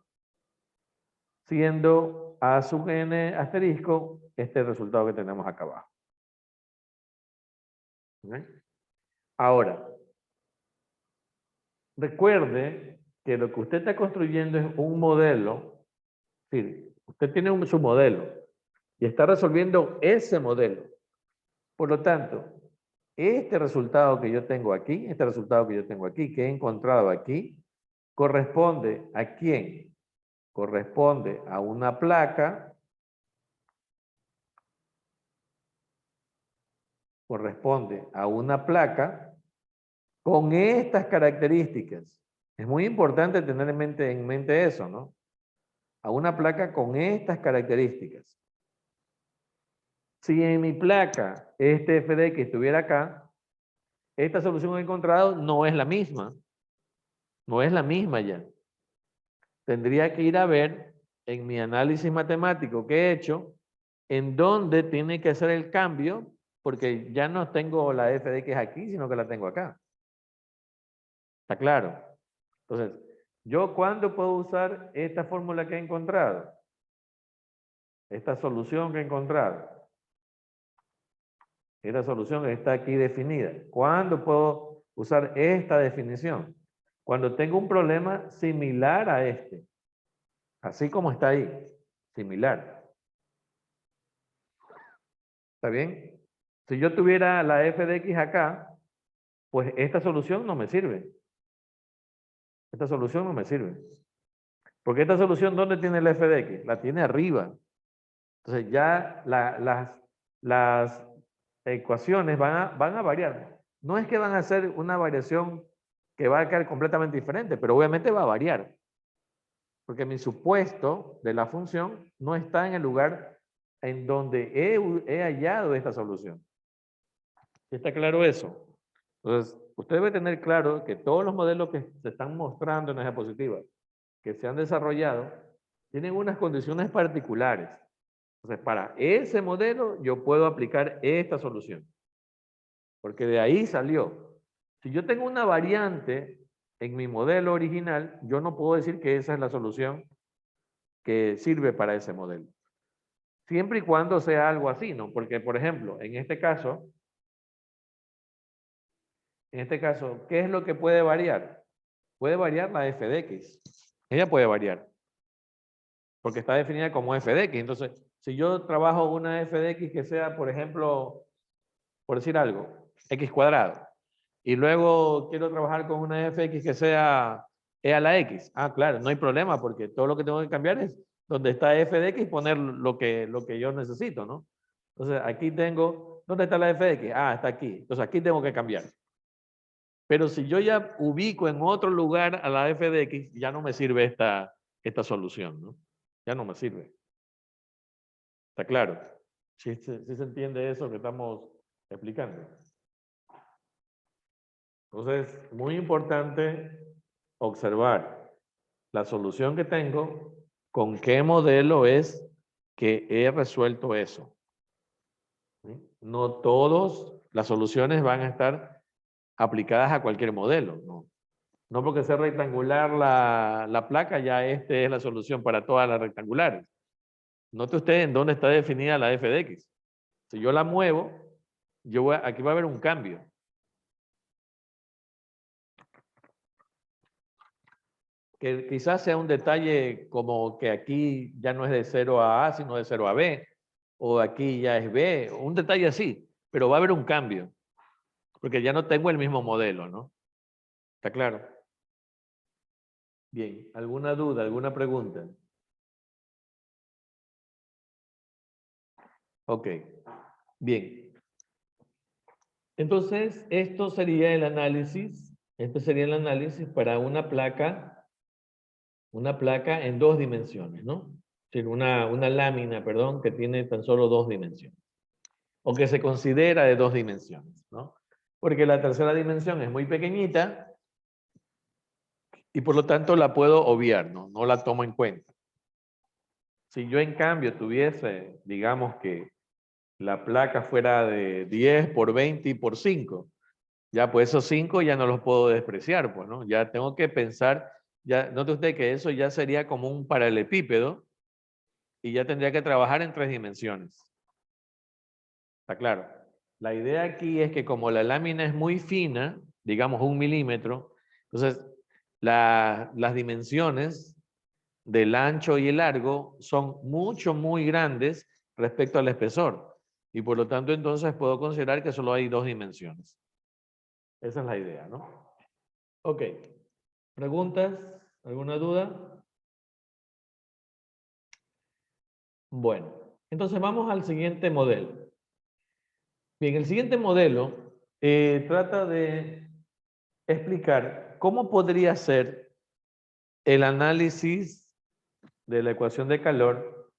siendo a sub n asterisco este resultado que tenemos acá abajo. ¿Ok? Ahora, recuerde que lo que usted está construyendo es un modelo. Es decir, usted tiene su modelo y está resolviendo ese modelo. Por lo tanto, este resultado que yo tengo aquí, que he encontrado aquí, corresponde ¿a quién? Corresponde a una placa, con estas características. Es muy importante tener en mente eso, ¿no? A una placa con estas características. Si en mi placa este f de x estuviera acá, esta solución que he encontrado no es la misma. No es la misma ya. Tendría que ir a ver en mi análisis matemático que he hecho, en dónde tiene que hacer el cambio, porque ya no tengo la f de x aquí, sino que la tengo acá. ¿Está claro? Entonces, ¿yo cuándo puedo usar esta fórmula que he encontrado? Esta solución que he encontrado. Esta solución está aquí definida. ¿Cuándo puedo usar esta definición? Cuando tengo un problema similar a este. Así como está ahí. Similar. ¿Está bien? Si yo tuviera la f de x acá, pues esta solución no me sirve. Esta solución no me sirve. Porque esta solución, ¿dónde tiene la f de x? La tiene arriba. Entonces ya las ecuaciones van a variar. No es que van a ser una variación que va a quedar completamente diferente, pero obviamente va a variar. Porque mi supuesto de la función no está en el lugar en donde he hallado esta solución. ¿Está claro eso? Entonces, usted debe tener claro que todos los modelos que se están mostrando en la diapositiva, que se han desarrollado, tienen unas condiciones particulares. Entonces, para ese modelo yo puedo aplicar esta solución. Porque de ahí salió. Si yo tengo una variante en mi modelo original, yo no puedo decir que esa es la solución que sirve para ese modelo. Siempre y cuando sea algo así, ¿no? Porque, por ejemplo, en este caso, ¿qué es lo que puede variar? Puede variar la f de x. Ella puede variar. Porque está definida como f de x. Entonces, si yo trabajo una f de x que sea, por ejemplo, por decir algo, x cuadrado, y luego quiero trabajar con una fx que sea e a la x. Ah, claro, no hay problema porque todo lo que tengo que cambiar es donde está f de x poner lo que yo necesito, ¿no? Entonces, aquí tengo, ¿dónde está la f de x? Ah, está aquí. Entonces, aquí tengo que cambiar. Pero si yo ya ubico en otro lugar a la f de x, ya no me sirve esta solución, ¿no? Ya no me sirve. ¿Está claro? ¿Sí se entiende eso que estamos explicando? Entonces, muy importante observar la solución que tengo, con qué modelo es que he resuelto eso. ¿Sí? No todas las soluciones van a estar aplicadas a cualquier modelo, ¿no? No porque sea rectangular la placa, ya esta es la solución para todas las rectangulares. Note usted en dónde está definida la f de x. Si yo la muevo, aquí va a haber un cambio. Que quizás sea un detalle como que aquí ya no es de 0 a A, sino de 0 a B, o aquí ya es B, un detalle así, pero va a haber un cambio, porque ya no tengo el mismo modelo, ¿no? ¿Está claro? Bien, ¿alguna duda, alguna pregunta? Ok, bien. Entonces, esto sería el análisis, para una placa en dos dimensiones, ¿no? Es decir, una lámina, perdón, que tiene tan solo dos dimensiones. O que se considera de dos dimensiones, ¿no? Porque la tercera dimensión es muy pequeñita y por lo tanto la puedo obviar, ¿no? No la tomo en cuenta. Si yo en cambio tuviese, digamos que la placa fuera de 10 por 20 y por 5. Ya, pues esos 5 ya no los puedo despreciar, pues, ¿no? Ya tengo que pensar, ya, note usted que eso ya sería como un paralelepípedo y ya tendría que trabajar en 3 dimensiones. ¿Está claro? La idea aquí es que como la lámina es muy fina, digamos 1 milímetro, entonces las dimensiones del ancho y el largo son muy grandes respecto al espesor. Y por lo tanto, entonces puedo considerar que solo hay 2 dimensiones. Esa es la idea, ¿no? Ok. ¿Preguntas? ¿Alguna duda? Bueno, entonces vamos al siguiente modelo. Bien, el siguiente modelo trata de explicar cómo podría ser el análisis de la ecuación de calor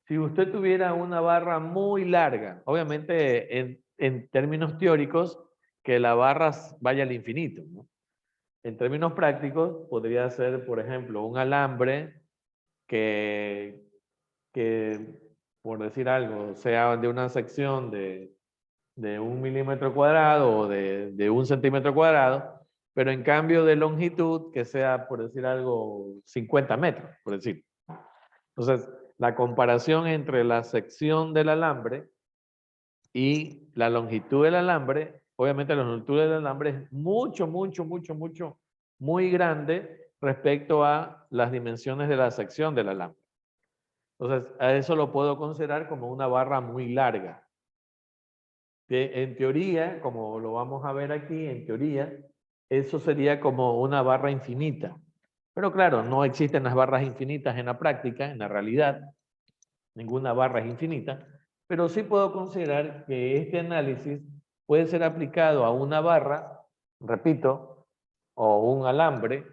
si usted tuviera una barra muy larga. Obviamente, en términos teóricos, que la barra vaya al infinito, ¿no? En términos prácticos, podría ser, por ejemplo, un alambre que, por decir algo, sea de una sección de 1 milímetro cuadrado o de 1 centímetro cuadrado, pero en cambio de longitud que sea, por decir algo, 50 metros, por decir. Entonces, la comparación entre la sección del alambre y la longitud del alambre, obviamente la longitud del alambre es muy grande respecto a las dimensiones de la sección del alambre. Entonces, a eso lo puedo considerar como una barra muy larga. Que en teoría, como lo vamos a ver aquí, en teoría, eso sería como una barra infinita. Pero claro, no existen las barras infinitas en la práctica, en la realidad. Ninguna barra es infinita. Pero sí puedo considerar que este análisis puede ser aplicado a una barra, repito, o un alambre,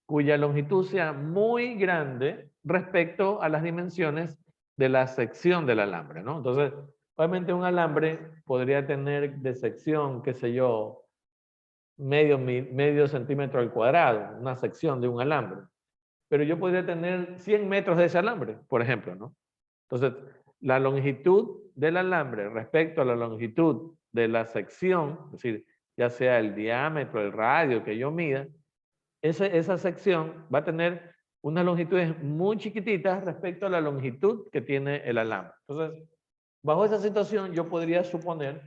cuya longitud sea muy grande respecto a las dimensiones de la sección del alambre, ¿no? Entonces, obviamente un alambre podría tener de sección, qué sé yo, medio centímetro al cuadrado, una sección de un alambre. Pero yo podría tener 100 metros de ese alambre, por ejemplo, ¿no? Entonces, la longitud del alambre respecto a la longitud de la sección, es decir, ya sea el diámetro, el radio que yo mida, esa sección va a tener unas longitudes muy chiquititas respecto a la longitud que tiene el alambre. Entonces, bajo esa situación, yo podría suponer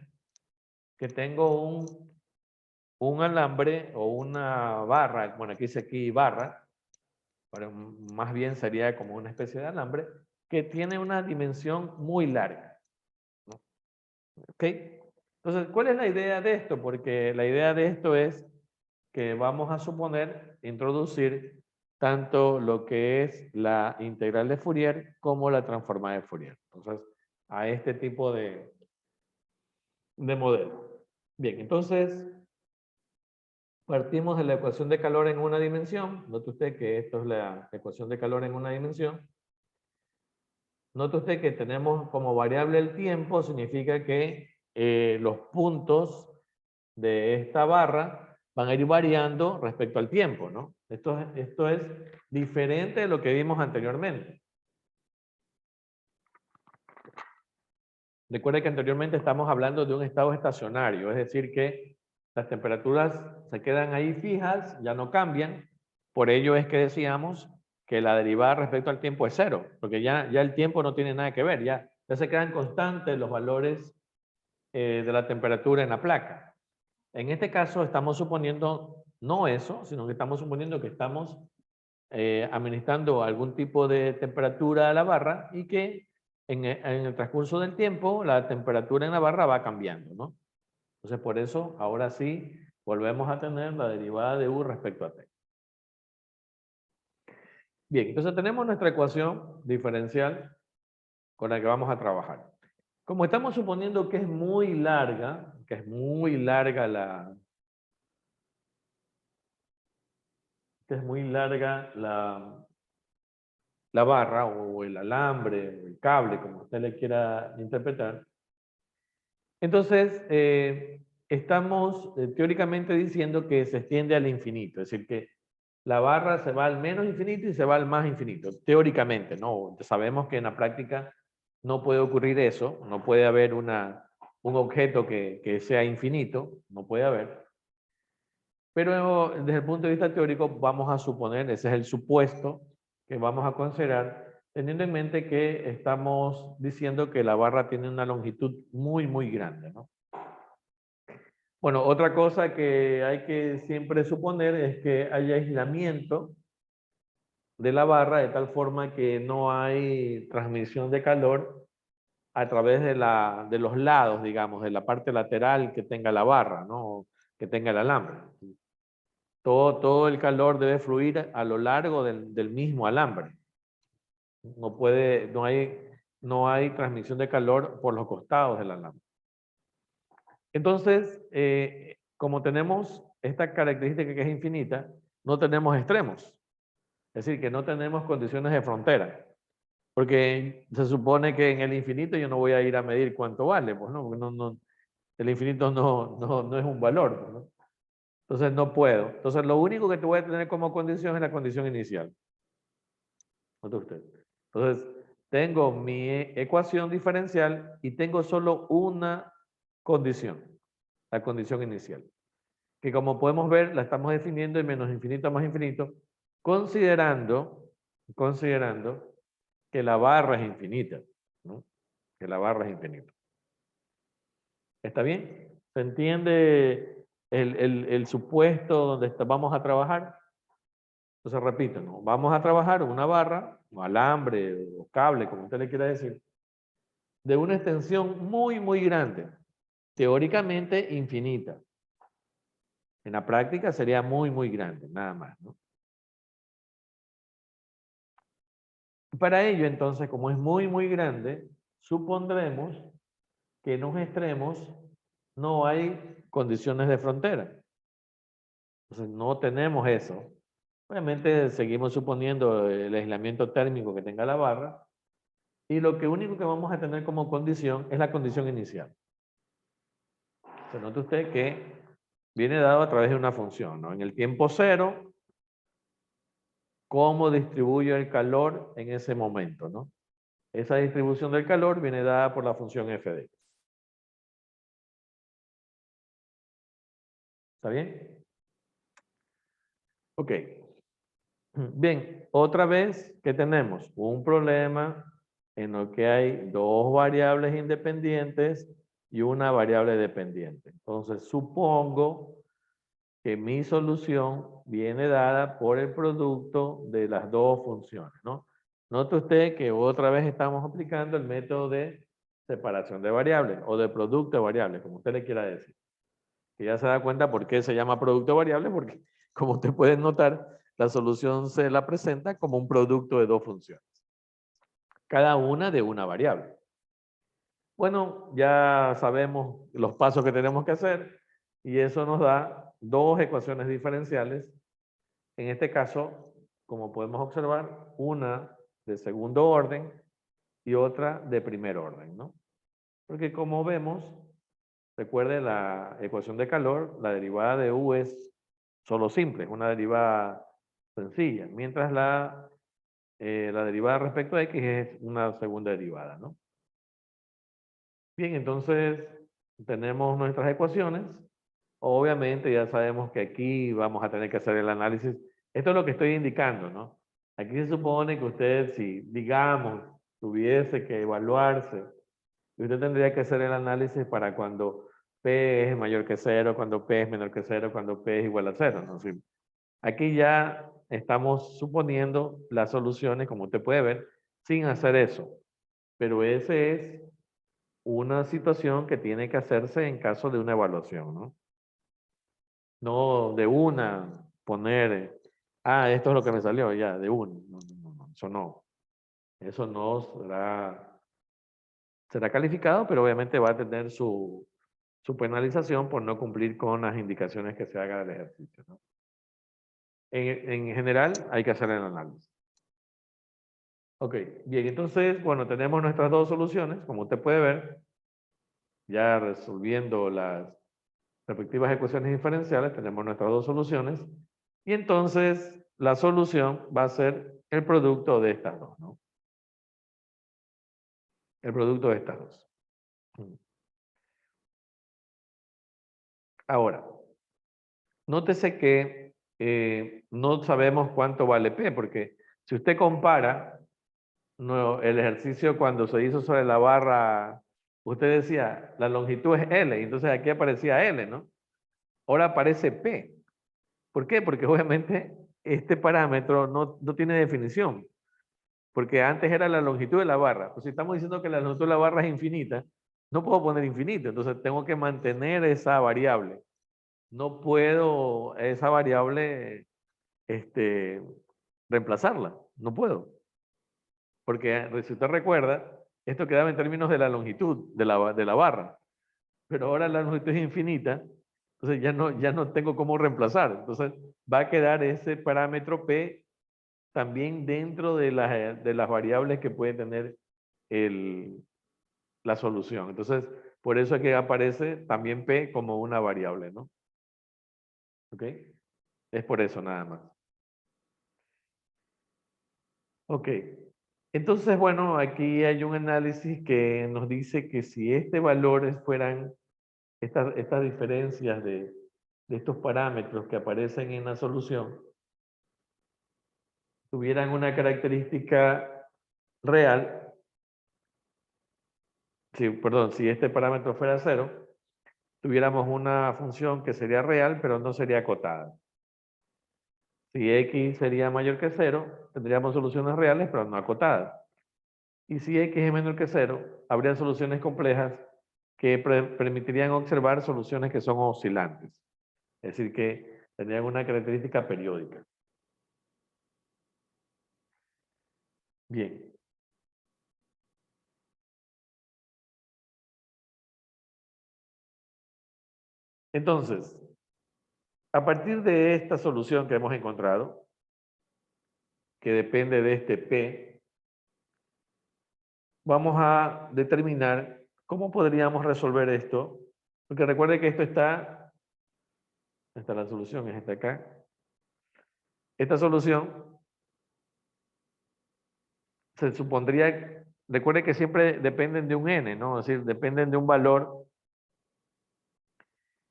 que tengo un alambre o una barra, bueno, aquí dice aquí barra, pero más bien sería como una especie de alambre, que tiene una dimensión muy larga, ¿no? ¿Ok? Entonces, ¿cuál es la idea de esto? Porque la idea de esto es que vamos a suponer introducir tanto lo que es la integral de Fourier como la transformada de Fourier. Entonces, a este tipo de modelo. Bien, entonces, partimos de la ecuación de calor en una dimensión. Note usted que esto es la ecuación de calor en una dimensión. Note usted que tenemos como variable el tiempo, significa que los puntos de esta barra van a ir variando respecto al tiempo, ¿no? Esto es diferente de lo que vimos anteriormente. Recuerde que anteriormente estamos hablando de un estado estacionario, es decir que las temperaturas se quedan ahí fijas, ya no cambian. Por ello es que decíamos que la derivada respecto al tiempo es cero, porque ya el tiempo no tiene nada que ver, ya se quedan constantes los valores de la temperatura en la placa. En este caso estamos suponiendo no eso, sino que estamos suponiendo que estamos administrando algún tipo de temperatura a la barra y que en el transcurso del tiempo la temperatura en la barra va cambiando, ¿no? Entonces por eso ahora sí volvemos a tener la derivada de U respecto a T. Bien, entonces tenemos nuestra ecuación diferencial con la que vamos a trabajar. Como estamos suponiendo que es muy larga la barra o el alambre o el cable, como usted le quiera interpretar. Entonces, estamos teóricamente diciendo que se extiende al infinito, es decir, que la barra se va al menos infinito y se va al más infinito, teóricamente, ¿no? Sabemos que en la práctica no puede ocurrir eso, no puede haber un objeto que sea infinito, no puede haber. Pero desde el punto de vista teórico vamos a suponer, ese es el supuesto que vamos a considerar, teniendo en mente que estamos diciendo que la barra tiene una longitud muy, muy grande, ¿no? Bueno, otra cosa que hay que siempre suponer es que haya aislamiento de la barra de tal forma que no hay transmisión de calor a través de los lados, digamos, de la parte lateral que tenga la barra, ¿no? Que tenga el alambre. Todo el calor debe fluir a lo largo del mismo alambre. No hay transmisión de calor por los costados del alambre. Entonces, como tenemos esta característica que es infinita, no tenemos extremos. Es decir, que no tenemos condiciones de frontera. Porque se supone que en el infinito yo no voy a ir a medir cuánto vale, pues no, porque el infinito no es un valor, pues, ¿no? Entonces no puedo. Entonces lo único que te voy a tener como condición es la condición inicial. ¿Note usted? Entonces tengo mi ecuación diferencial y tengo solo una condición, la condición inicial. Que como podemos ver, la estamos definiendo de menos infinito a más infinito, considerando que la barra es infinita, ¿no? Que la barra es infinita. ¿Está bien? ¿Se entiende el supuesto donde vamos a trabajar? Entonces, repito, ¿no? Vamos a trabajar una barra, o alambre, o cable, como usted le quiera decir, de una extensión muy, muy grande, teóricamente infinita. En la práctica sería muy, muy grande, nada más, ¿no? Para ello, entonces, como es muy, muy grande, supondremos que en los extremos no hay condiciones de frontera. Entonces, no tenemos eso. Obviamente, seguimos suponiendo el aislamiento térmico que tenga la barra, y lo único que vamos a tener como condición es la condición inicial. Se nota usted que viene dado a través de una función, ¿no? En el tiempo cero, cómo distribuyo el calor en ese momento, ¿no? Esa distribución del calor viene dada por la función f de x. ¿Está bien? Ok. Bien, otra vez, ¿qué tenemos? Un problema en el que hay dos variables independientes y una variable dependiente. Entonces, supongo que mi solución viene dada por el producto de las dos funciones, ¿no? Note usted que otra vez estamos aplicando el método de separación de variables o de producto de variables, como usted le quiera decir. Que ya se da cuenta por qué se llama producto de variables, porque como usted puede notar, la solución se la presenta como un producto de dos funciones, cada una de una variable. Bueno, ya sabemos los pasos que tenemos que hacer y eso nos da dos ecuaciones diferenciales. En este caso, como podemos observar, una de segundo orden y otra de primer orden, ¿no? Porque como vemos, recuerde la ecuación de calor, la derivada de U es solo simple, es una derivada sencilla, mientras la derivada respecto a X es una segunda derivada, ¿no? Bien, entonces tenemos nuestras ecuaciones. Obviamente ya sabemos que aquí vamos a tener que hacer el análisis. Esto es lo que estoy indicando, ¿no? Aquí se supone que usted, si digamos, tuviese que evaluarse, usted tendría que hacer el análisis para cuando P es mayor que 0, cuando P es menor que 0, cuando P es igual a 0, ¿no? Sí. Aquí ya estamos suponiendo las soluciones, como usted puede ver, sin hacer eso. Pero ese es una situación que tiene que hacerse en caso de una evaluación, ¿no? No de una poner, esto es lo que me salió ya, de una. No, eso no. Eso no será calificado, pero obviamente va a tener su penalización por no cumplir con las indicaciones que se haga del ejercicio, ¿no? En general hay que hacer el análisis. Ok, bien, entonces, bueno, tenemos nuestras dos soluciones, como usted puede ver, ya resolviendo las respectivas ecuaciones diferenciales, tenemos nuestras dos soluciones, y entonces la solución va a ser el producto de estas dos, ¿no? el producto de estados. Ahora, nótese que no sabemos cuánto vale P, porque si usted compara el ejercicio cuando se hizo sobre la barra, usted decía, la longitud es L, y entonces aquí aparecía L, ¿no? Ahora aparece P. ¿Por qué? Porque obviamente este parámetro no tiene definición, porque antes era la longitud de la barra. Pues si estamos diciendo que la longitud de la barra es infinita, no puedo poner infinito, entonces tengo que mantener esa variable. No puedo esa variable reemplazarla, no puedo. Porque si usted recuerda, esto quedaba en términos de la longitud de la barra, pero ahora la longitud es infinita, entonces ya no tengo cómo reemplazar. Entonces va a quedar ese parámetro P también dentro de las variables que puede tener la solución. Entonces, por eso es que aparece también P como una variable, ¿no? ¿Ok? Es por eso nada más. Ok. Entonces, bueno, aquí hay un análisis que nos dice que si este valores fueran estas diferencias de estos parámetros que aparecen en la solución, tuvieran una característica real, si este parámetro fuera 0, tuviéramos una función que sería real, pero no sería acotada. Si x sería mayor que 0, tendríamos soluciones reales, pero no acotadas. Y si x es menor que 0, habría soluciones complejas que permitirían observar soluciones que son oscilantes. Es decir, que tendrían una característica periódica. Bien. Entonces, a partir de esta solución que hemos encontrado, que depende de este P, vamos a determinar cómo podríamos resolver esto. Porque recuerde que esto está la solución, es esta acá. Esta solución se supondría, recuerde que siempre dependen de un n, ¿no? Es decir, dependen de un valor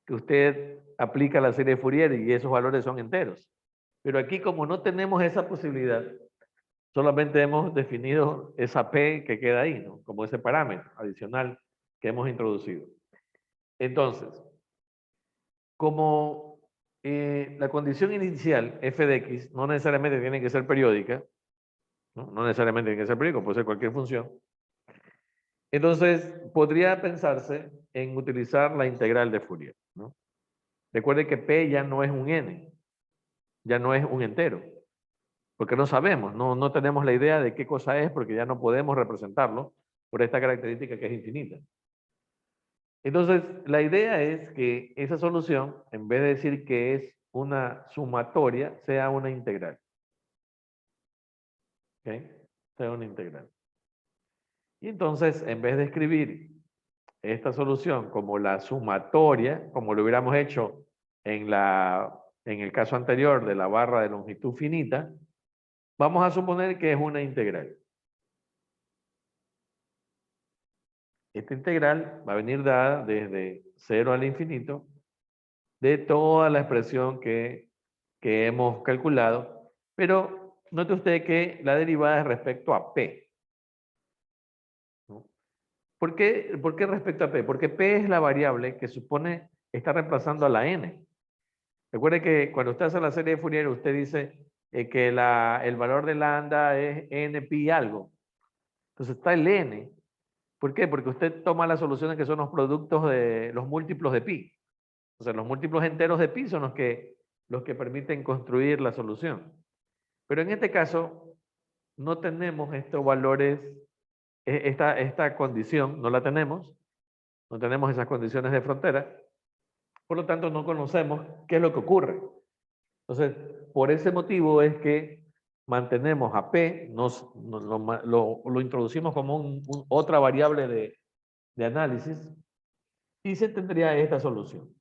que usted aplica a la serie de Fourier y esos valores son enteros. Pero aquí, como no tenemos esa posibilidad, solamente hemos definido esa P que queda ahí, ¿no? Como ese parámetro adicional que hemos introducido. Entonces, como la condición inicial, f de x, no necesariamente tiene que ser periódica, no necesariamente tiene que ser periódico, puede ser cualquier función. Entonces, podría pensarse en utilizar la integral de Fourier, ¿no? Recuerde que P ya no es un n, ya no es un entero, porque no sabemos, no tenemos la idea de qué cosa es, porque ya no podemos representarlo por esta característica que es infinita. Entonces, la idea es que esa solución, en vez de decir que es una sumatoria, sea una integral. ¿Ok? Sea una integral. Y entonces, en vez de escribir esta solución como la sumatoria, como lo hubiéramos hecho en el caso anterior de la barra de longitud finita, vamos a suponer que es una integral. Esta integral va a venir dada desde 0 al infinito de toda la expresión que hemos calculado, pero note usted que la derivada es respecto a P, ¿no? ¿Por qué respecto a P? Porque P es la variable que supone está reemplazando a la N. Recuerde que cuando usted hace la serie de Fourier, usted dice que el valor de lambda es n pi algo. Entonces está el n. ¿Por qué? Porque usted toma las soluciones que son los productos de los múltiplos de pi. O sea, los múltiplos enteros de pi son los que permiten construir la solución. Pero en este caso, no tenemos estos valores, esta condición, no la tenemos, no tenemos esas condiciones de frontera, por lo tanto no conocemos qué es lo que ocurre. Entonces, por ese motivo es que mantenemos a P, lo introducimos como otra variable de análisis y se tendría esta solución.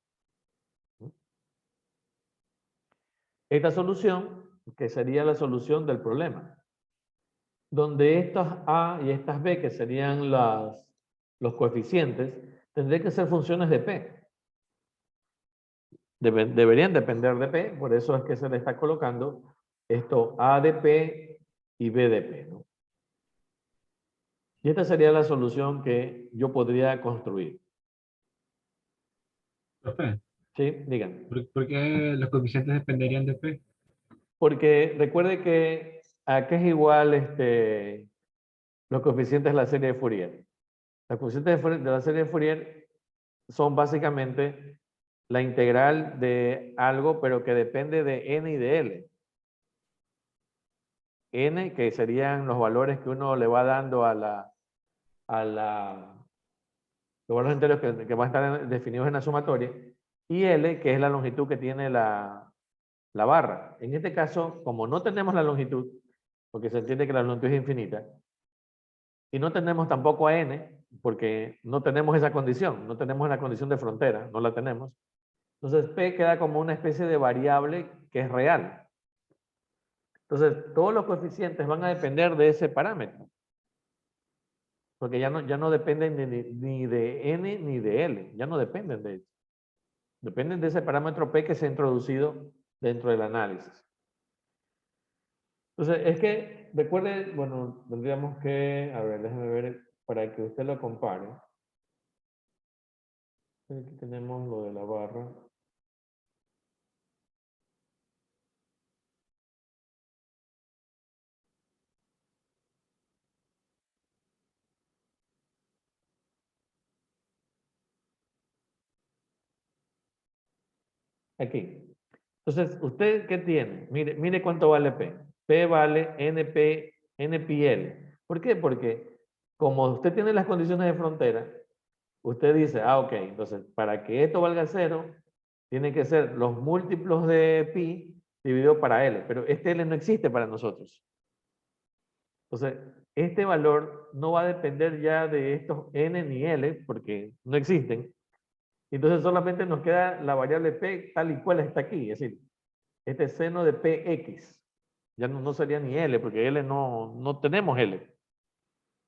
Esta solución, que sería la solución del problema. donde estos A y estas B, que serían los coeficientes, tendrían que ser funciones de P. Deberían depender de P, por eso es que se le está colocando esto A de P y B de P, ¿no? Y esta sería la solución que yo podría construir. Profe, ¿Sí? Díganme. ¿por qué los coeficientes dependerían de P? Porque recuerde que ¿a qué es igual los coeficientes de la serie de Fourier? Los coeficientes de la serie de Fourier son básicamente la integral de algo, pero que depende de n y de l. N, que serían los valores que uno le va dando los valores enteros que van a estar definidos en la sumatoria, y L, que es la longitud que tiene la barra. En este caso, como no tenemos la longitud, porque se entiende que la longitud es infinita, y no tenemos tampoco a N, porque no tenemos esa condición, no tenemos la condición de frontera, no la tenemos. Entonces, P queda como una especie de variable que es real. Entonces, todos los coeficientes van a depender de ese parámetro. Porque ya no dependen ni de n ni de l, ya no dependen de eso. Dependen de ese parámetro P que se ha introducido dentro del análisis. Entonces, es que, recuerde, bueno, tendríamos que, a ver, déjeme ver para que usted lo compare. Aquí tenemos lo de la barra. Aquí. Entonces, ¿usted qué tiene? Mire cuánto vale P. P vale NP, NPL. ¿Por qué? Porque como usted tiene las condiciones de frontera, usted dice, ok, entonces para que esto valga 0, tiene que ser los múltiplos de pi dividido para L. Pero este L no existe para nosotros. Entonces, este valor no va a depender ya de estos N ni L, porque no existen. Entonces solamente nos queda la variable P tal y cual está aquí. Es decir, este seno de PX. Ya no sería ni L, porque L no tenemos L.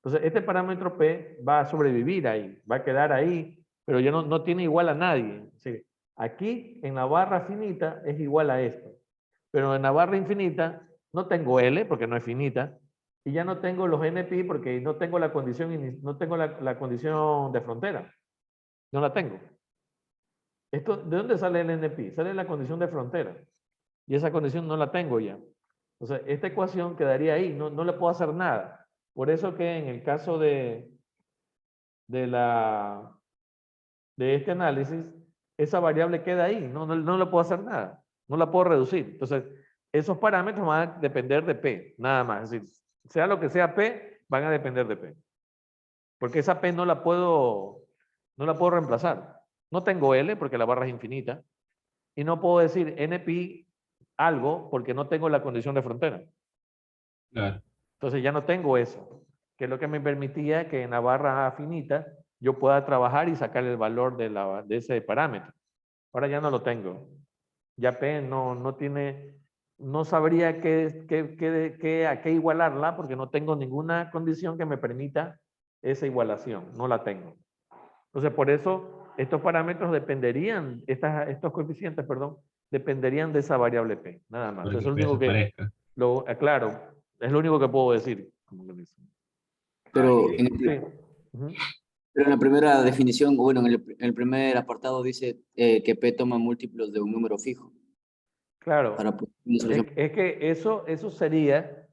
Entonces, este parámetro P va a sobrevivir ahí, va a quedar ahí, pero ya no tiene igual a nadie. Es decir, aquí en la barra finita es igual a esto, pero en la barra infinita no tengo L porque no es finita, y ya no tengo los NPi porque no tengo la condición, no tengo la condición de frontera. No la tengo. Esto, ¿de dónde sale el NPi? Sale la condición de frontera. Y esa condición no la tengo ya. O sea, esta ecuación quedaría ahí, no le puedo hacer nada. Por eso que en el caso de este análisis, esa variable queda ahí, no le puedo hacer nada, no la puedo reducir. Entonces, esos parámetros van a depender de P, nada más. Es decir, sea lo que sea P, van a depender de P. Porque esa P no la puedo reemplazar. No tengo L porque la barra es infinita. Y no puedo decir NPi algo porque no tengo la condición de frontera. Claro. Entonces ya no tengo eso, que es lo que me permitía que en la barra finita yo pueda trabajar y sacar el valor de ese parámetro. Ahora ya no lo tengo. Ya P no tiene, no sabría a qué igualarla porque no tengo ninguna condición que me permita esa igualación. No la tengo. Entonces por eso estos parámetros dependerían, estos coeficientes, perdón, dependerían de esa variable P. Nada más. Para Eso es que lo P único que, desaparezca. claro, es lo único que puedo decir. Como que dice. Pero Sí. Ujú. pero en la primera definición, o bueno, en el primer apartado dice que P toma múltiplos de un número fijo Claro. para poder una solución. Es que eso sería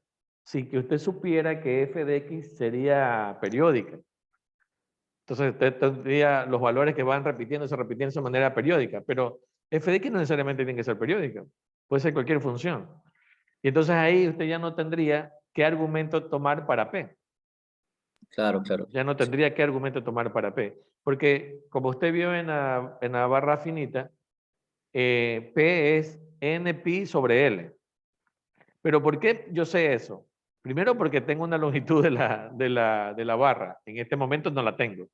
si que usted supiera que f de x sería periódica. Entonces usted tendría los valores que van repitiéndose de manera periódica, pero f de x no necesariamente tiene que ser periódica, puede ser cualquier función. Y entonces ahí usted ya no tendría qué argumento tomar para p. Claro, claro. Ya no tendría qué argumento tomar para p. Porque como usted vio en la barra finita, p es npi sobre l. Pero ¿por qué yo sé eso? Primero porque tengo una longitud de la barra. En este momento no la tengo.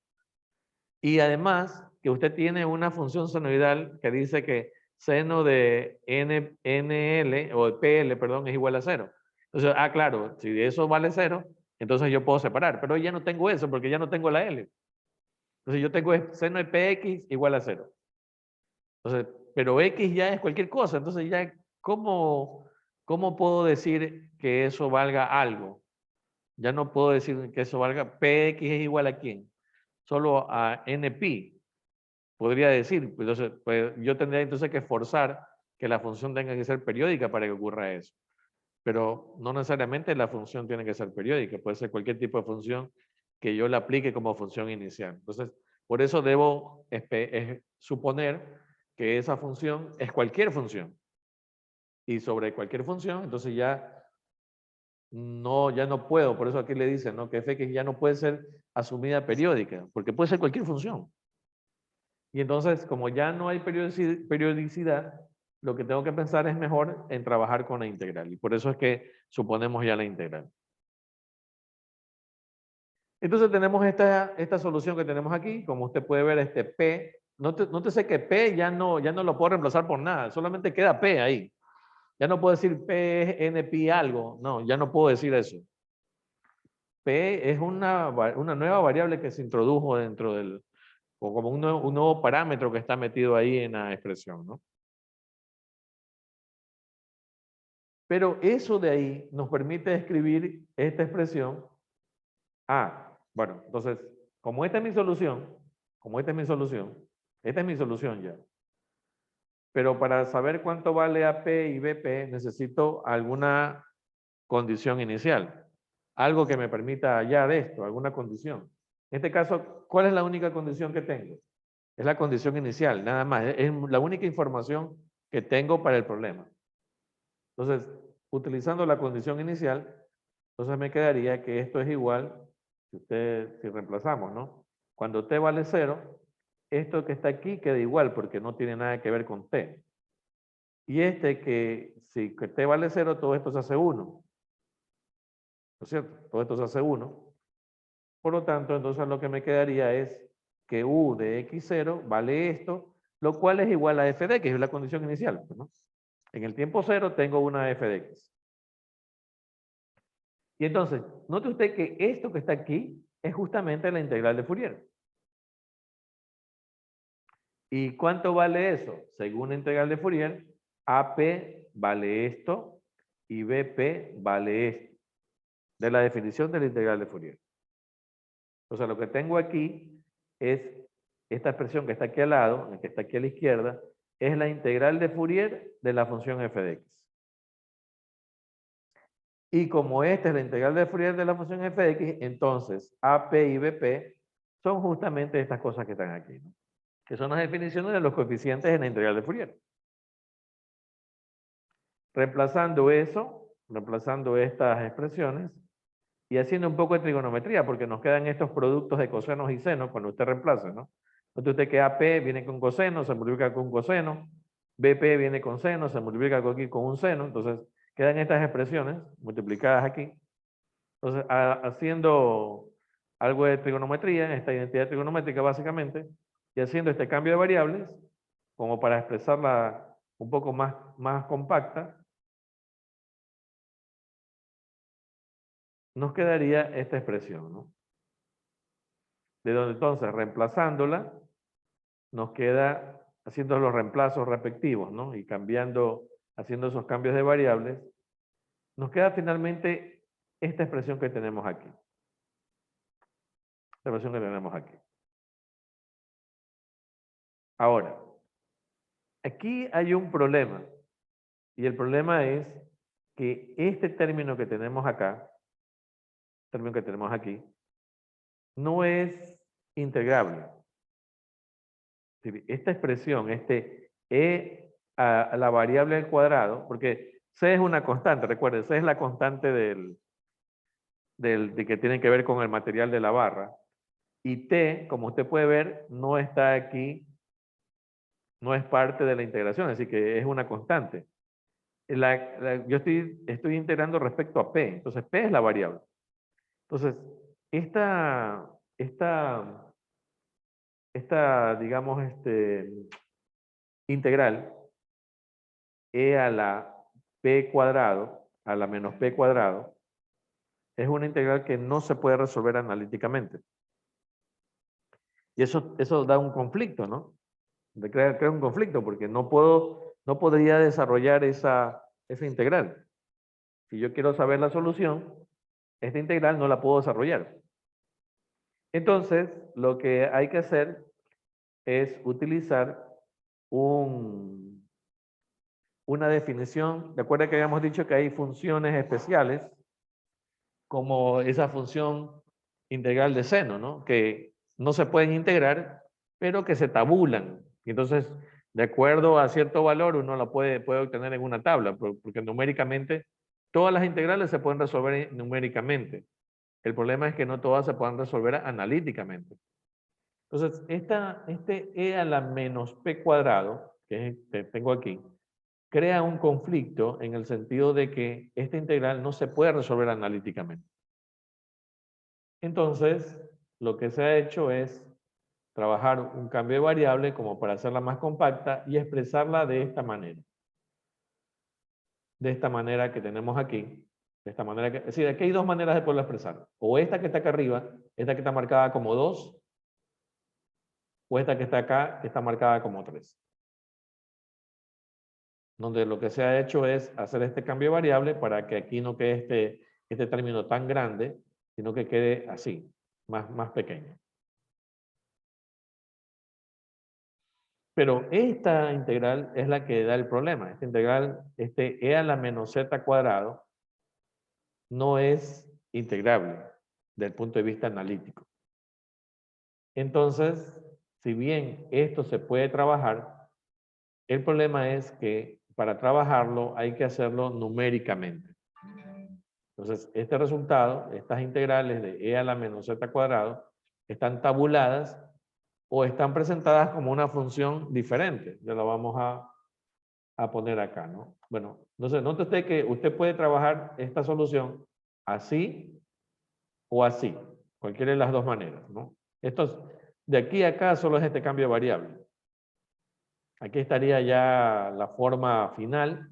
Y además que usted tiene una función senoidal que dice que seno de nl o de pl, perdón, es igual a 0. Entonces, claro, si eso vale 0, entonces yo puedo separar, pero ya no tengo eso porque ya no tengo la L. Entonces yo tengo seno de px igual a 0. Entonces, pero x ya es cualquier cosa, entonces ya, ¿cómo puedo decir que eso valga algo? Ya no puedo decir que eso valga, px es igual a quién, solo a npi, podría decir, entonces pues, yo tendría entonces que forzar que la función tenga que ser periódica para que ocurra eso. Pero no necesariamente la función tiene que ser periódica, puede ser cualquier tipo de función que yo la aplique como función inicial. Entonces, por eso debo suponer que esa función es cualquier función. Y sobre cualquier función, entonces ya no puedo, por eso aquí le dicen, ¿no? Que fx ya no puede ser asumida periódica, porque puede ser cualquier función. Y entonces, como ya no hay periodicidad, lo que tengo que pensar es mejor en trabajar con la integral. Y por eso es que suponemos ya la integral. Entonces tenemos esta solución que tenemos aquí. Como usted puede ver, este P. Nótese que P ya no lo puedo reemplazar por nada. Solamente queda P ahí. Ya no puedo decir P es NP algo. No, ya no puedo decir eso. P es una nueva variable que se introdujo dentro del, o como un nuevo parámetro que está metido ahí en la expresión, ¿no? Pero eso de ahí nos permite escribir esta expresión. Bueno, entonces, como esta es mi solución, esta es mi solución ya. Pero para saber cuánto vale AP y BP, necesito alguna condición inicial. Algo que me permita hallar esto, alguna condición. En este caso, ¿cuál es la única condición que tengo? Es la condición inicial, nada más. Es la única información que tengo para el problema. Entonces, utilizando la condición inicial, entonces me quedaría que esto es igual, si reemplazamos, ¿no? Cuando t vale 0, esto que está aquí queda igual porque no tiene nada que ver con t. Y si que t vale 0, todo esto se hace 1. ¿No es cierto? Todo esto se hace 1. Por lo tanto, entonces lo que me quedaría es que u de x0 vale esto, lo cual es igual a f de x, es la condición inicial, ¿no? En el tiempo 0 tengo una f de x. Y entonces, note usted que esto que está aquí es justamente la integral de Fourier. ¿Y cuánto vale eso? Según la integral de Fourier, AP vale esto y BP vale esto. De la definición de la integral de Fourier. O sea, lo que tengo aquí es esta expresión que está aquí al lado, que está aquí a la izquierda, es la integral de Fourier de la función f de x. Y como esta es la integral de Fourier de la función f de x, entonces AP y BP son justamente estas cosas que están aquí, ¿no? Que son las definiciones de los coeficientes en la integral de Fourier. Reemplazando estas expresiones y haciendo un poco de trigonometría, porque nos quedan estos productos de cosenos y senos cuando usted reemplaza, ¿no? Entonces usted que AP viene con coseno, se multiplica con coseno, BP viene con seno, se multiplica aquí con un seno, entonces quedan estas expresiones multiplicadas aquí. Entonces, haciendo algo de trigonometría, esta identidad trigonométrica básicamente, y haciendo este cambio de variables, como para expresarla un poco más compacta, nos quedaría esta expresión, ¿no? De donde entonces, reemplazándola, nos queda haciendo los reemplazos respectivos, ¿no? Y haciendo esos cambios de variables, nos queda finalmente esta expresión que tenemos aquí. Esta expresión que tenemos aquí. Ahora, aquí hay un problema. Y el problema es que este término que tenemos acá, término que tenemos aquí, no es integrable. Esta expresión, e a la variable al cuadrado, porque c es una constante, recuerden, c es la constante de que tiene que ver con el material de la barra, y t, como usted puede ver, no está aquí, no es parte de la integración, así que es una constante. Yo estoy integrando respecto a p, entonces p es la variable. Entonces, digamos, integral, e a la p cuadrado, a la menos p cuadrado es una integral que no se puede resolver analíticamente. Y eso da un conflicto, ¿no? Crea un conflicto porque no podría desarrollar esa integral. Si yo quiero saber la solución, esta integral no la puedo desarrollar. Entonces, lo que hay que hacer es utilizar una definición. Recuerda que habíamos dicho que hay funciones especiales, como esa función integral de seno, ¿no? Que no se pueden integrar, pero que se tabulan. Y entonces, de acuerdo a cierto valor, uno la puede obtener en una tabla, porque numéricamente todas las integrales se pueden resolver numéricamente. El problema es que no todas se pueden resolver analíticamente. Entonces, este e a la menos p cuadrado, que tengo aquí, crea un conflicto en el sentido de que esta integral no se puede resolver analíticamente. Entonces, lo que se ha hecho es trabajar un cambio de variable como para hacerla más compacta y expresarla de esta manera. De esta manera que tenemos aquí. De esta manera es decir, aquí hay dos maneras de poderlo expresar. O esta que está acá arriba, esta que está marcada como 2, o esta que está acá, que está marcada como 3. Donde lo que se ha hecho es hacer este cambio de variable para que aquí no quede este término tan grande, sino que quede así, más pequeño. Pero esta integral es la que da el problema. Esta integral, e a la menos z cuadrado, no es integrable desde el punto de vista analítico. Entonces, si bien esto se puede trabajar, el problema es que para trabajarlo hay que hacerlo numéricamente. Entonces, este resultado, estas integrales de e a la menos z cuadrado, están tabuladas o están presentadas como una función diferente. Ya lo vamos a poner acá, ¿no? Bueno, entonces, note usted que usted puede trabajar esta solución así o así, cualquiera de las dos maneras, ¿no? De aquí a acá solo es este cambio de variable. Aquí estaría ya la forma final,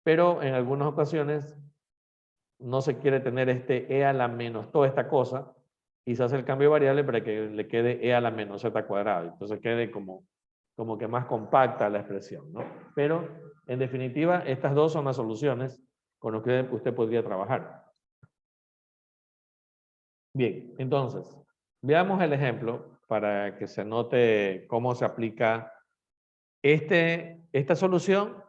pero en algunas ocasiones no se quiere tener este e a la menos toda esta cosa y se hace el cambio de variable para que le quede e a la menos z cuadrado. Entonces quede como que más compacta la expresión, ¿no? Pero en definitiva, estas dos son las soluciones con las que usted podría trabajar. Bien, entonces, veamos el ejemplo para que se note cómo se aplica esta solución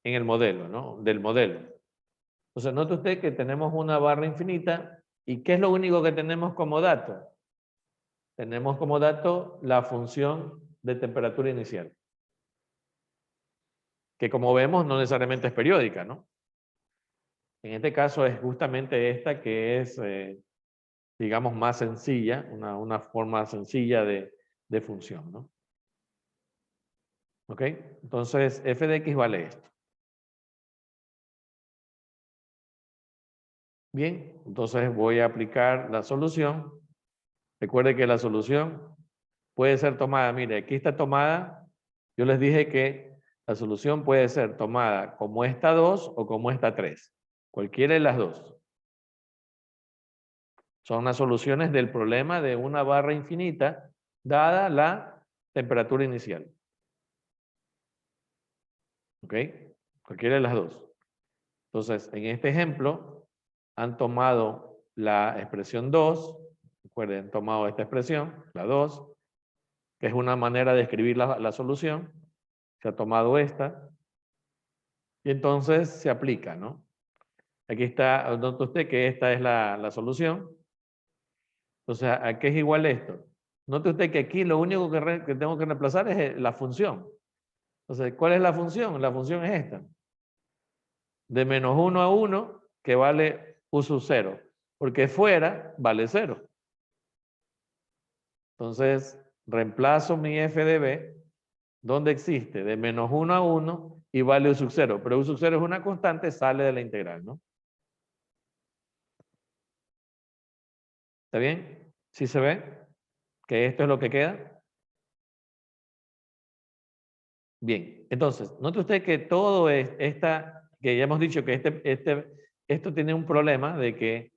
en el modelo, ¿no? Del modelo. Entonces, note usted que tenemos una barra infinita y ¿qué es lo único que tenemos como dato? Tenemos como dato la función de temperatura inicial, que como vemos no necesariamente es periódica, ¿no? En este caso es justamente esta que es, digamos, más sencilla, una forma sencilla de función, ¿no? ¿Ok? Entonces, f de x vale esto. Bien, entonces voy a aplicar la solución. Recuerde que la solución puede ser tomada, mire, aquí está tomada, yo les dije que la solución puede ser tomada como esta 2 o como esta 3, cualquiera de las dos. Son las soluciones del problema de una barra infinita dada la temperatura inicial. ¿Ok? Cualquiera de las dos. Entonces, en este ejemplo, han tomado la expresión 2, recuerden, han tomado esta expresión, la 2, que es una manera de escribir la solución. Se ha tomado esta. Y entonces se aplica, ¿no? Aquí está, nota usted que esta es la solución. Entonces, ¿a qué es igual esto? Note usted que aquí lo único que tengo que reemplazar es la función. Entonces, ¿cuál es la función? La función es esta. De menos 1 a 1, que vale u sub 0. Porque fuera vale 0. Entonces, reemplazo mi f de b, donde existe de menos 1 a 1 y vale u sub 0. Pero u sub 0 es una constante, sale de la integral, ¿no? ¿Está bien? ¿Sí se ve? Que esto es lo que queda. Bien, entonces, note usted que todo esta que ya hemos dicho que esto tiene un problema de que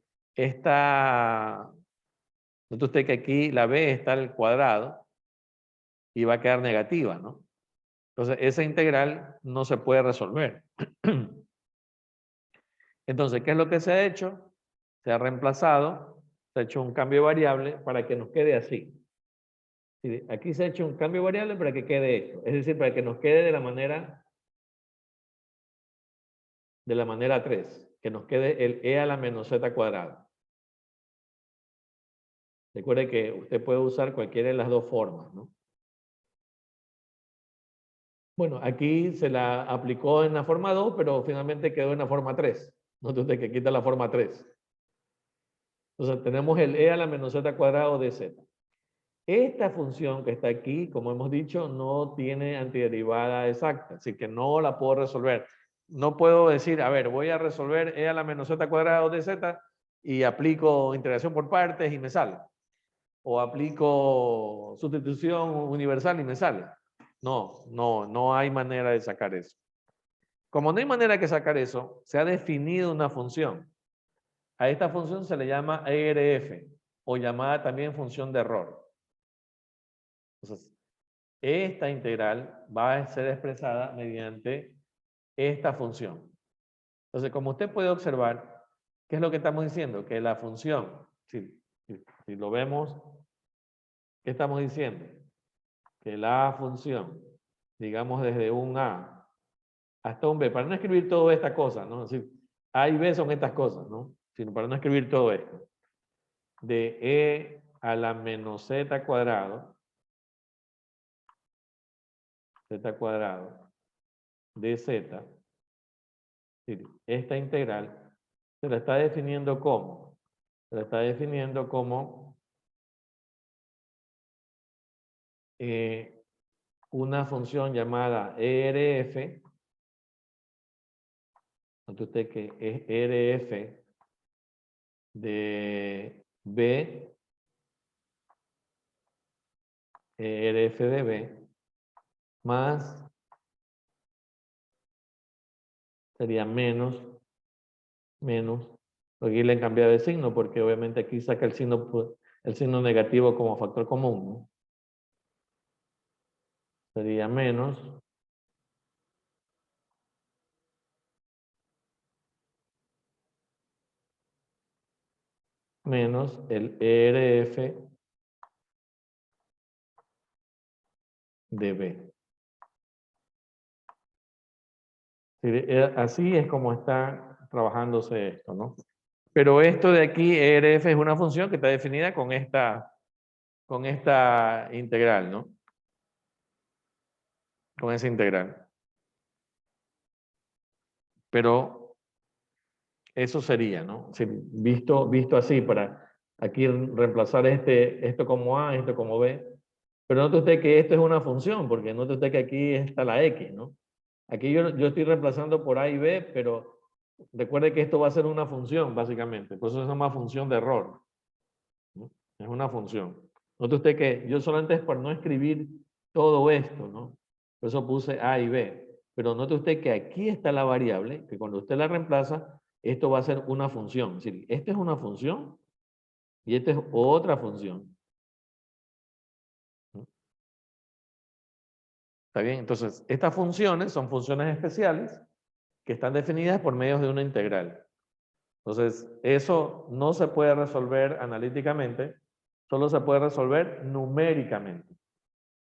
note usted que aquí la b está al cuadrado y va a quedar negativa, ¿no? Entonces, esa integral no se puede resolver. Entonces, ¿qué es lo que se ha hecho? Se ha reemplazado, se ha hecho un cambio de variable para que nos quede así. Aquí se ha hecho un cambio de variable para que quede esto. Es decir, para que nos quede de la manera 3, que nos quede el e a la menos z cuadrada. Recuerde que usted puede usar cualquiera de las dos formas, ¿no? Bueno, aquí se la aplicó en la forma 2, pero finalmente quedó en la forma 3. Note usted que quita la forma 3. Entonces tenemos el e a la menos z cuadrado de z. Esta función que está aquí, como hemos dicho, no tiene antiderivada exacta, así que no la puedo resolver. No puedo decir, a ver, voy a resolver e a la menos z cuadrado de z y aplico integración por partes y me sale. O aplico sustitución universal y me sale. No hay manera de sacar eso. Como no hay manera de sacar eso, se ha definido una función. A esta función se le llama ERF, o llamada también función de error. Entonces, esta integral va a ser expresada mediante esta función. Entonces, como usted puede observar, ¿qué es lo que estamos diciendo? Que la función, si lo vemos, ¿qué estamos diciendo? Que la función, digamos desde un A hasta un B, para no escribir toda esta cosa, ¿no? Es decir, A y B son estas cosas, ¿no? Sino para no escribir todo esto. De E a la menos Z cuadrado, de Z, esta integral se la está definiendo como, una función llamada ERF. Note usted que es ERF de B, ERF de B, más, sería menos, aquí le he cambiado de signo porque obviamente aquí saca el signo negativo como factor común, ¿no? Sería menos el ERF de B. Así es como está trabajándose esto, ¿no? Pero esto de aquí, ERF, es una función que está definida con esta integral, ¿no? Con esa integral. Pero eso sería, ¿no? Si visto así, para aquí reemplazar esto como A, esto como B. Pero note usted que esto es una función, porque note usted que aquí está la X, ¿no? Aquí yo estoy reemplazando por A y B, pero recuerde que esto va a ser una función, básicamente. Por eso se llama función de error, ¿no? Es una función. Note usted que yo solamente es por no escribir todo esto, ¿no? Por eso puse A y B. Pero note usted que aquí está la variable, que cuando usted la reemplaza, esto va a ser una función. Es decir, esta es una función y esta es otra función. ¿No? ¿Está bien? Entonces, estas funciones son funciones especiales que están definidas por medio de una integral. Entonces, eso no se puede resolver analíticamente, solo se puede resolver numéricamente.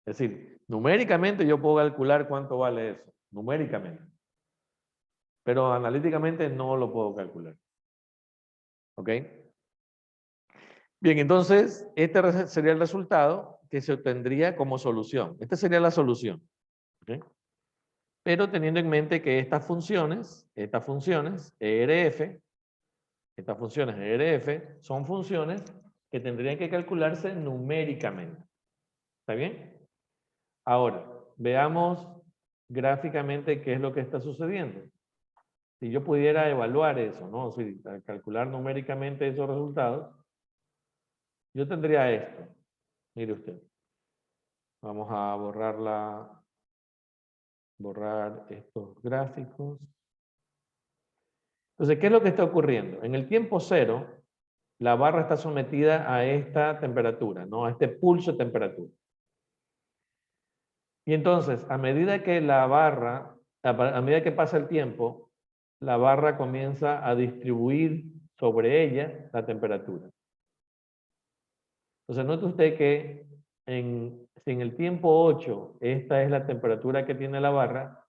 Es decir, numéricamente yo puedo calcular cuánto vale eso, numéricamente. Pero analíticamente no lo puedo calcular. ¿Ok? Bien, entonces, este sería el resultado que se obtendría como solución. Esta sería la solución. ¿Ok? Pero teniendo en mente que estas funciones ERF, son funciones que tendrían que calcularse numéricamente. ¿Está bien? Ahora, veamos gráficamente qué es lo que está sucediendo. Si yo pudiera evaluar eso, ¿no? Si calcular numéricamente esos resultados, yo tendría esto. Mire usted. Vamos a borrar estos gráficos. Entonces, ¿qué es lo que está ocurriendo? En el tiempo cero, la barra está sometida a esta temperatura, ¿no? A este pulso de temperatura. Y entonces, a medida que la barra, a medida que pasa el tiempo, la barra comienza a distribuir sobre ella la temperatura. Entonces, note usted que si en el tiempo 8 esta es la temperatura que tiene la barra,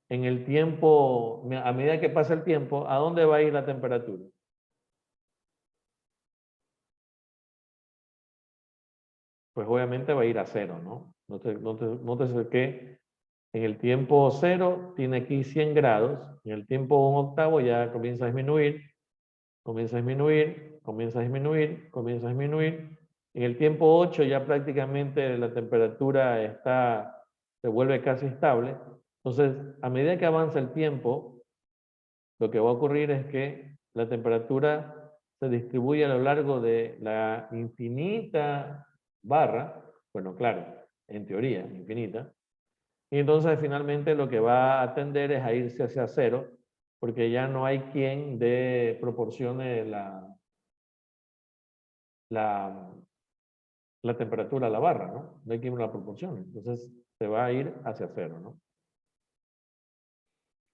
en el tiempo, a medida que pasa el tiempo, ¿a dónde va a ir la temperatura? Pues obviamente va a ir a cero, ¿no? Nótese que en el tiempo 0 tiene aquí 100 grados, en el tiempo 1/8 ya comienza a disminuir, comienza a disminuir, comienza a disminuir, comienza a disminuir. En el tiempo 8 ya prácticamente la temperatura se vuelve casi estable. Entonces, a medida que avanza el tiempo, lo que va a ocurrir es que la temperatura se distribuye a lo largo de la infinita barra, bueno, claro, en teoría, infinita, y entonces finalmente lo que va a tender es a irse hacia cero, porque ya no hay quien proporcione la temperatura a la barra, ¿no? No hay quien la proporcione. Entonces se va a ir hacia cero, ¿no?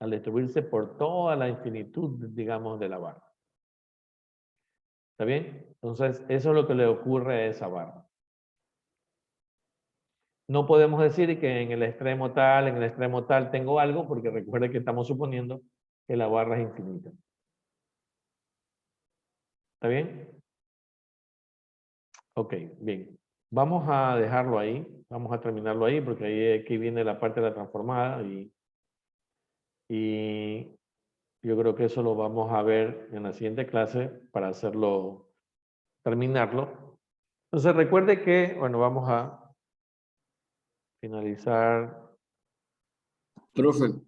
Al distribuirse por toda la infinitud, digamos, de la barra. ¿Está bien? Entonces, eso es lo que le ocurre a esa barra. No podemos decir que en el extremo tal tengo algo, porque recuerde que estamos suponiendo que la barra es infinita. ¿Está bien? Ok, bien. Vamos a dejarlo ahí. Vamos a terminarlo ahí, porque ahí aquí viene la parte de la transformada y yo creo que eso lo vamos a ver en la siguiente clase para terminarlo. Entonces recuerde que, bueno, vamos a finalizar. Profe,